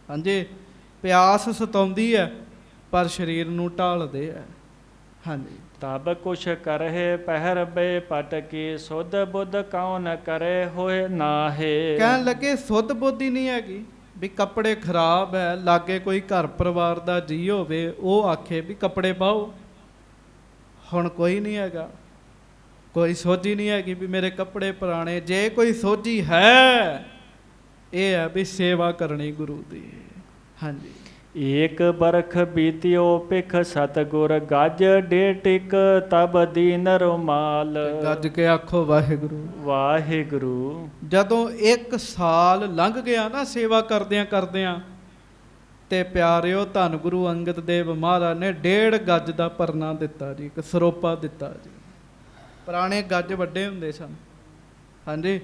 ਹਾਂਜੀ। ਪਿਆਸ ਸਤਾਉਂਦੀ ਹੈ ਪਰ ਸਰੀਰ ਨੂੰ ਢਾਲਦੇ ਆ। ਹਾਂਜੀ। ਤਬ ਕੁਛ ਕਰਹਿ ਪਹਿਰ ਬੇ ਪਟਕੀ, ਸੁਧ ਬੁੱਧ ਕੌਣ ਕਰੇ ਹੋਏ ਨਾਹੇ। ਕਹਿਣ ਲੱਗੇ ਸੁੱਧ ਬੁੱਧ ਹੀ ਨਹੀਂ ਹੈਗੀ ਵੀ ਕੱਪੜੇ ਖਰਾਬ ਹੈ, ਲਾਗੇ ਕੋਈ ਘਰ ਪਰਿਵਾਰ ਦਾ ਜੀ ਹੋਵੇ ਉਹ ਆਖੇ ਵੀ ਕੱਪੜੇ ਪਾਓ। ਹੁਣ ਕੋਈ ਨਹੀਂ ਹੈਗਾ, ਕੋਈ ਸੋਝੀ ਨਹੀਂ ਹੈਗੀ ਵੀ ਮੇਰੇ ਕੱਪੜੇ ਪੁਰਾਣੇ। ਜੇ ਕੋਈ ਸੋਝੀ ਹੈ, ਇਹ ਹੈ ਵੀ ਸੇਵਾ ਕਰਨੀ ਗੁਰੂ ਦੀ। ਹਾਂਜੀ। ਏਕ ਬਰਖ ਬੀਤਿਓ ਪਿਖ ਸਤਗੁਰ, ਗੱਜ ਡੇਟਿਕ ਤਬ ਦੀਨ ਰੁਮਾਲ। ਗੱਜ ਕੇ ਆਖੋ ਵਾਹਿਗੁਰੂ ਵਾਹਿਗੁਰੂ। ਜਦੋਂ 1 ਸਾਲ ਲੰਘ ਗਿਆ ਨਾ ਸੇਵਾ ਕਰਦਿਆਂ ਕਰਦਿਆਂ, ਤੇ ਪਿਆਰਿਓ ਧੰਨ ਗੁਰੂ ਅੰਗਦ ਦੇਵ ਮਹਾਰਾਜ ਨੇ 1.5 ਗੱਜ ਦਾ ਪਰਨਾ ਦਿੱਤਾ ਜੀ, ਇੱਕ ਸਰੋਪਾ ਦਿੱਤਾ ਜੀ। ਪੁਰਾਣੇ ਗੱਜ ਵੱਡੇ ਹੁੰਦੇ ਸਨ। ਹਾਂਜੀ।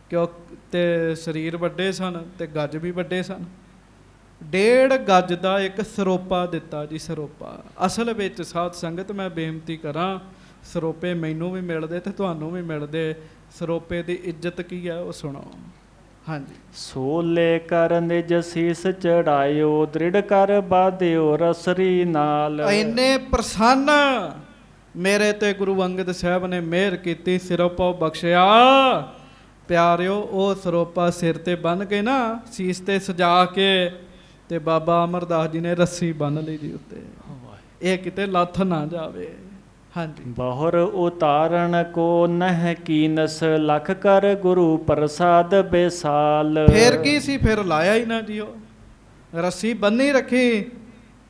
ਕਿਉਂ? ਤੇ ਸਰੀਰ ਵੱਡੇ ਸਨ ਤੇ ਗੱਜ ਵੀ ਵੱਡੇ ਸਨ। 1.5 ਗੱਜ ਦਾ ਇੱਕ ਸਰੋਪਾ ਦਿੱਤਾ ਜੀ। ਸਰੋਪਾ ਅਸਲ ਵਿੱਚ ਸਾਧ ਸੰਗਤ ਮੈਂ ਬੇਨਤੀ ਕਰਾਂ, ਸਰੋਪੇ ਮੈਨੂੰ ਵੀ ਮਿਲਦੇ ਤੇ ਤੁਹਾਨੂੰ ਵੀ ਮਿਲਦੇ। ਸਰੋਪੇ ਦੀ ਇੱਜ਼ਤ ਕੀ ਹੈ ਉਹ ਸੁਣੋ। ਹਾਂਜੀ। ਸੋਲੇ ਕਰ ਨਿਜ ਸੀਸ ਚੜਾਇਓ, ਦ੍ਰਿੜ ਕਰ ਬਾਧਿਓ ਰਸਰੀ ਨਾਲ। ਇੰਨੇ ਪ੍ਰਸੰਨ ਮੇਰੇ ਤੇ ਗੁਰੂ ਅੰਗਦ ਸਾਹਿਬ ਨੇ ਮਿਹਰ ਕੀਤੀ, ਸਰੋਪਾ ਬਖਸ਼ਿਆ। ਪਿਆਰਿਓ, ਉਹ ਸਰੋਪਾ ਸਿਰ ਤੇ ਬੰਨ੍ਹ ਕੇ ਨਾ, ਸੀਸ ਤੇ ਸਜਾ ਕੇ, ਤੇ ਬਾਬਾ ਅਮਰਦਾਸ ਜੀ ਨੇ ਰੱਸੀ ਬੰਨ੍ਹ ਲਈ ਜੀ ਉੱਤੇ, ਇਹ ਕਿਤੇ ਲੱਥ ਨਾ ਜਾਵੇ। ਹਾਂਜੀ। ਬਹੁਰ ਉਤਾਰਨ ਕੋ ਨਹਿ ਕੀਨਸ, ਲਖ ਕਰ ਗੁਰੂ ਪ੍ਰਸਾਦ ਬੇਸਾਲ। ਫੇਰ ਕੀ ਸੀ? ਫਿਰ ਲਾਇਆ ਹੀ ਨਾ ਜੀ। ਉਹ ਰੱਸੀ ਬੰਨੀ ਰੱਖੀ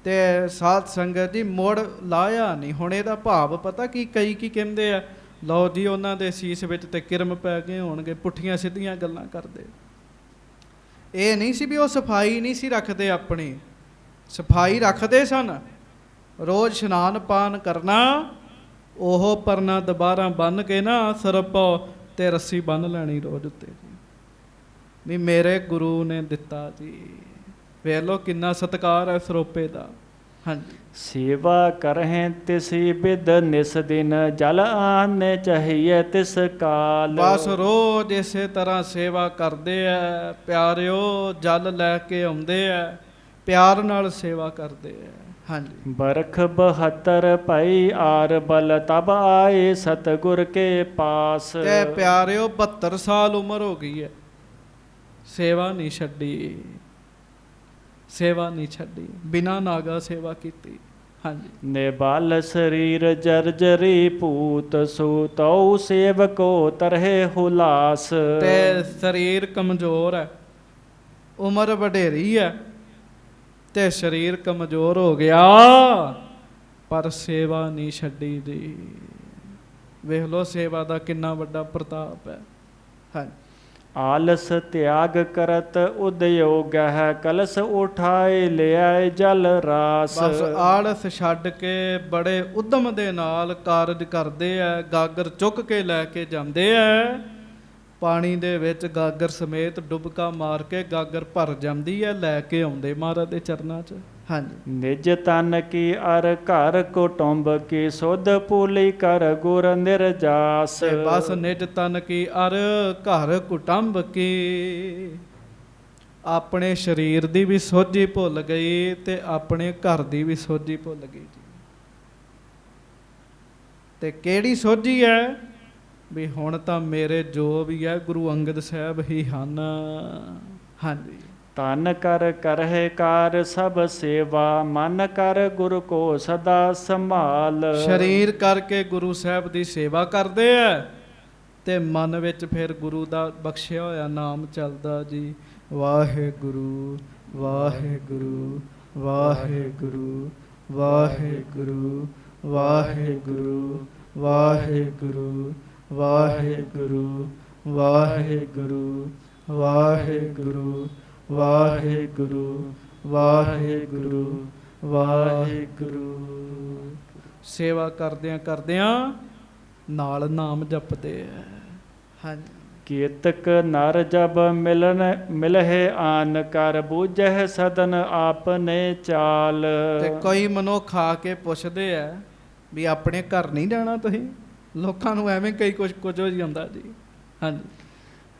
ਤੇ ਸਾਧ ਸੰਗਤ ਜੀ ਮੁੜ ਲਾਇਆ ਨਹੀਂ। ਹੁਣ ਇਹਦਾ ਭਾਵ ਪਤਾ ਕੀ? ਕਈ ਕੀ ਕਹਿੰਦੇ ਆ, ਲਓ ਜੀ ਉਹਨਾਂ ਦੇ ਸੀਸ ਵਿੱਚ ਤੇ ਕਿਰਮ ਪੈ ਗਏ ਹੋਣਗੇ, ਪੁੱਠੀਆਂ ਸਿੱਧੀਆਂ ਗੱਲਾਂ ਕਰਦੇ। ਇਹ ਨਹੀਂ ਸੀ ਵੀ ਉਹ ਸਫਾਈ ਨਹੀਂ ਸੀ ਰੱਖਦੇ, ਆਪਣੀ ਸਫਾਈ ਰੱਖਦੇ ਸਨ। ਰੋਜ਼ ਇਸ਼ਨਾਨ ਪਾਨ ਕਰਨਾ, ਉਹ ਪਰਨਾ ਦੁਬਾਰਾ ਬੰਨ੍ਹ ਕੇ ਨਾ ਸਰਪੋ ਤੇ ਰੱਸੀ ਬੰਨ੍ਹ ਲੈਣੀ ਰੋਜ਼ ਉੱਤੇ ਜੀ, ਵੀ ਮੇਰੇ ਗੁਰੂ ਨੇ ਦਿੱਤਾ ਜੀ। ਵੇਖ ਲਓ ਕਿੰਨਾ ਸਤਿਕਾਰ ਹੈ ਸਰੋਪੇ ਦਾ। ਹਾਂਜੀ। सेवा करहें तिसी बिद निस दिन जल आने चाहिए तिस काल। ਬਸ ਰੋਜ਼ ਇਸੇ ਤਰ੍ਹਾਂ ਸੇਵਾ ਕਰਦੇ ਐ ਪਿਆਰਿਓ, ਜਲ ਲੈ ਕੇ ਆਉਂਦੇ ਐ, ਪਿਆਰ ਨਾਲ ਸੇਵਾ ਕਰਦੇ ਐ। ਹਾਂਜੀ। बरख 72 भई आर बल तब आए सतगुर के पास। ਤੇ ਪਿਆਰਿਓ 72 ਸਾਲ ਉਮਰ ਹੋ ਗਈ ਹੈ, ਸੇਵਾ ਨਹੀਂ ਛੱਡੀ, ਸੇਵਾ ਨਹੀਂ ਛੱਡੀ, ਬਿਨਾਂ ਨਾਗਾ ਸੇਵਾ ਕੀਤੀ। ਹਾਂਜੀ। निबाल शरीर जर्जरी पूत सुतौ सेवको तरहे हुलास। ਤੇ ਸਰੀਰ ਕਮਜ਼ੋਰ ਹੈ, ਉਮਰ ਵਡੇਰੀ ਹੈ ਤੇ ਸਰੀਰ ਕਮਜ਼ੋਰ ਹੋ ਗਿਆ, ਪਰ ਸੇਵਾ ਨਹੀਂ ਛੱਡੀ ਦੀ। ਵੇਖ ਲੋ ਸੇਵਾ ਦਾ ਕਿੰਨਾ ਵੱਡਾ ਪ੍ਰਤਾਪ ਹੈ। ਹਾਂਜੀ। आलस त्याग करत उद्योग है कलश उठाए ले आए जल रास। ਬਸ ਆਲਸ ਛੱਡ ਕੇ ਬੜੇ ਉਦਮ ਦੇ ਨਾਲ ਕਾਰਜ ਕਰਦੇ ਐ, ਗਾਗਰ ਚੁੱਕ ਕੇ ਲੈ ਕੇ ਜਾਂਦੇ ਐ, ਪਾਣੀ ਦੇ ਵਿੱਚ ਗਾਗਰ ਸਮੇਤ ਡੁਬਕਾ ਮਾਰ ਕੇ ਗਾਗਰ ਭਰ ਜਾਂਦੀ ਐ, ਲੈ ਕੇ ਆਉਂਦੇ ਮਹਾਰਾਜ ਦੇ ਚਰਨਾਂ 'ਚ। ਹਾਂਜੀ। निज तन की अर घर कुटुंब की सुध पूली कर गुर निर्जास। ਤੇ ਬਸ ਨਿਜ ਤਨ ਕੀ ਅਰ ਘਰ ਕੁਟੰਬ ਕੀ, ਆਪਣੇ ਸਰੀਰ ਦੀ ਵੀ ਸੋਝੀ ਭੁੱਲ ਗਈ ਤੇ ਆਪਣੇ ਘਰ ਦੀ ਵੀ ਸੋਝੀ ਭੁੱਲ ਗਈ ਜੀ। ਤੇ ਕਿਹੜੀ ਸੋਝੀ ਹੈ ਵੀ ਹੁਣ ਤਾਂ ਮੇਰੇ ਜੋ ਵੀ ਹੈ ਗੁਰੂ ਅੰਗਦ ਸਾਹਿਬ ਹੀ ਹਨ। ਹਾਂਜੀ। तन कर करहे कार सब सेवा मन कर गुरु को सदा संभाल। ਸਰੀਰ ਕਰਕੇ ਗੁਰੂ ਸਾਹਿਬ ਦੀ ਸੇਵਾ ਕਰਦੇ ਐ ਤੇ ਮਨ ਵਿੱਚ ਫਿਰ ਗੁਰੂ ਦਾ ਬਖਸ਼ਿਆ ਹੋਇਆ ਨਾਮ ਚੱਲਦਾ ਜੀ। ਵਾਹਿਗੁਰੂ ਵਾਹਿਗੁਰੂ ਵਾਹਿਗੁਰੂ ਵਾਹਿਗੁਰੂ ਵਾਹਿਗੁਰੂ ਵਾਹਿਗੁਰੂ ਵਾਹਿਗੁਰੂ ਵਾਹਿਗੁਰੂ ਵਾਹਿਗੁਰੂ ਵਾਹਿਗੁਰੂ ਵਾਹਿਗੁਰੂ ਵਾਹਿਗੁਰੂ। ਸੇਵਾ ਕਰਦਿਆਂ ਕਰਦਿਆਂ ਨਾਲ ਨਾਮ ਜਪਦੇ ਆ। ਹਾਂਜੀ। केतक नर जब मिलन मिलहे आन कर बूझह सदन आपने चाल। ਤੇ ਕੋਈ ਮਨੋ ਖਾ ਕੇ ਪੁੱਛਦੇ ਆ ਵੀ ਆਪਣੇ ਘਰ ਨਹੀਂ ਜਾਣਾ ਤੁਸੀਂ, ਲੋਕਾਂ ਨੂੰ ਐਵੇਂ ਕਈ ਕੁਝ ਹੋ ਜਾਂਦਾ ਜੀ। ਹਾਂਜੀ।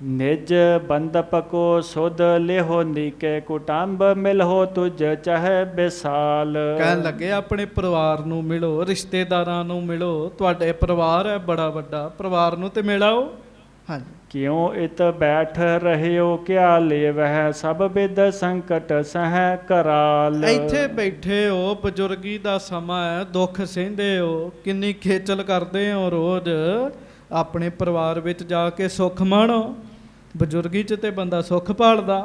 निज बंदप को सुध लेहो नीके कुटुंब मिलहो तुझ चाहे बेसाल। ਕਹਿਣ ਲੱਗੇ ਆਪਣੇ ਪਰਿਵਾਰ ਨੂੰ ਮਿਲੋ, ਰਿਸ਼ਤੇਦਾਰਾਂ ਨੂੰ ਮਿਲੋ, ਤੁਹਾਡੇ ਪਰਿਵਾਰ ਹੈ ਬੜਾ ਵੱਡਾ, ਪਰਿਵਾਰ ਨੂੰ ਤੇ ਮਿਲਾਓ। ਹਾਂਜੀ। क्यों इत बैठ रहे हो क्या ले वह सब विद संकट सह कराल। ਇੱਥੇ ਬੈਠੇ ਹੋ, ਬਜ਼ੁਰਗੀ ਦਾ ਸਮਾਂ ਹੈ, ਦੁੱਖ ਸਹਿੰਦੇ ਹੋ, ਕਿੰਨੀ ਖੇਚਲ ਕਰਦੇ ਹੋ ਰੋਜ਼, ਆਪਣੇ ਪਰਿਵਾਰ ਵਿੱਚ ਜਾ ਕੇ ਸੁੱਖ ਮਾਣੋ। ਬਜ਼ੁਰਗੀ 'ਚ ਤੇ ਬੰਦਾ ਸੁੱਖ ਭਾਲਦਾ।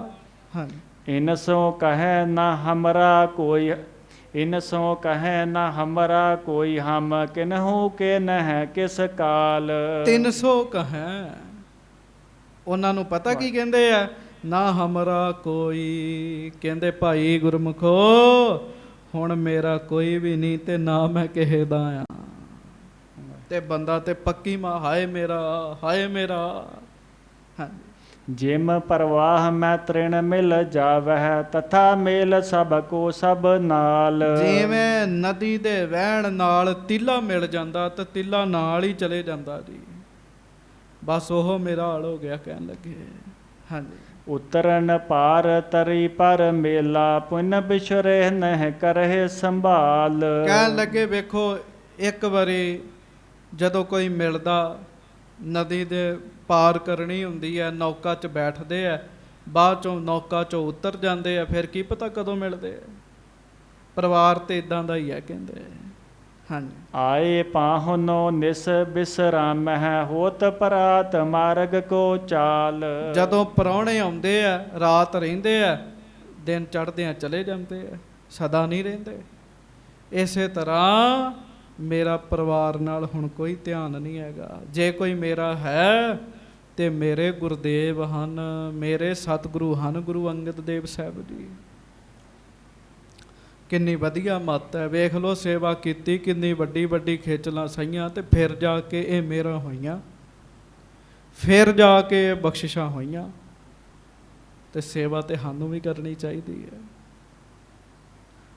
ਹਾਂਜੀ। इन सो कहे ना हमरा कोई इन सो कहे ना हमरा कोई हम किन्हू के नह किस काल। 300 ਕਹੈ, ਉਹਨਾਂ ਨੂੰ ਪਤਾ ਕੀ ਕਹਿੰਦੇ ਆ, ਨਾ ਹਮਰਾ ਕੋਈ, ਕਹਿੰਦੇ ਭਾਈ ਗੁਰਮੁਖੋ ਹੁਣ ਮੇਰਾ ਕੋਈ ਵੀ ਨਹੀਂ ਤੇ ਨਾ ਮੈਂ ਕਿਸੇ ਦਾ ਆ। ਤੇ ਬੰਦਾ ਤੇ ਪੱਕੀ ਮਾ ਹਾਏ ਮੇਰਾ, ਹਾਏ ਮੇਰਾ। ਹਾਂਜੀ। जिम प्रवाह में तृण मिल जावह तथा मेल सब को सब नाल। ਜਿਵੇਂ ਨਦੀ ਦੇ ਵਹਿਣ ਨਾਲ ਤੀਲਾ ਮਿਲ ਜਾਂਦਾ ਤਾਂ ਤੀਲਾ ਨਾਲ ਹੀ ਚਲੇ ਜਾਂਦਾ ਜੀ। ਬਸ ਉਹ ਮੇਰਾ ਹਾਲ ਹੋ ਗਿਆ ਕਹਿਣ ਲੱਗੇ। ਹਾਂਜੀ। उतरन पार तरी पर मेला पुन बिछुरे नह करहे संभाल। ਕਹਿਣ ਲੱਗੇ ਵੇਖੋ ਇੱਕ ਵਾਰੀ ਜਦੋਂ ਕੋਈ ਮਿਲਦਾ, ਨਦੀ ਦੇ ਪਾਰ ਕਰਨੀ ਹੁੰਦੀ ਹੈ, ਨੌਕਾ 'ਚ ਬੈਠਦੇ ਆ, ਬਾਅਦ 'ਚੋਂ ਨੌਕਾ 'ਚੋਂ ਉਤਰ ਜਾਂਦੇ ਆ, ਫਿਰ ਕੀ ਪਤਾ ਕਦੋਂ ਮਿਲਦੇ ਆ। ਪਰਿਵਾਰ ਤੇ ਇਦਾਂ ਦਾ ਹੀ ਹੈ ਕਹਿੰਦੇ। ਹਾਂਜੀ। आए पाहुनो निस बिसराम है होत परात मार्ग को चाल। ਜਦੋਂ ਪ੍ਰਾਹੁਣੇ ਆਉਂਦੇ ਆ, ਰਾਤ ਰਹਿੰਦੇ ਆ, ਦਿਨ ਚੜ੍ਹਦਿਆਂ ਚਲੇ ਜਾਂਦੇ ਆ, ਸਦਾ ਨਹੀਂ ਰਹਿੰਦੇ। ਇਸੇ ਤਰ੍ਹਾਂ ਮੇਰਾ ਪਰਿਵਾਰ ਨਾਲ ਹੁਣ ਕੋਈ ਧਿਆਨ ਨਹੀਂ ਹੈਗਾ। ਜੇ ਕੋਈ ਮੇਰਾ ਹੈ ਤੇ ਮੇਰੇ ਗੁਰਦੇਵ ਹਨ, ਮੇਰੇ ਸਤਿਗੁਰੂ ਹਨ, ਗੁਰੂ ਅੰਗਦ ਦੇਵ ਸਾਹਿਬ ਜੀ। ਕਿੰਨੀ ਵਧੀਆ ਮੱਤ ਹੈ। ਵੇਖ ਲਓ ਸੇਵਾ ਕੀਤੀ, ਕਿੰਨੀ ਵੱਡੀ ਵੱਡੀ ਖੇਚਲਾਂ ਸਹੀਆਂ, ਤੇ ਫਿਰ ਜਾ ਕੇ ਇਹ ਮੇਰਾ ਹੋਈਆਂ, ਫਿਰ ਜਾ ਕੇ ਇਹ ਬਖਸ਼ਿਸ਼ਾਂ ਹੋਈਆਂ। ਤੇ ਸੇਵਾ ਤੇ ਸਾਨੂੰ ਵੀ ਕਰਨੀ ਚਾਹੀਦੀ ਹੈ।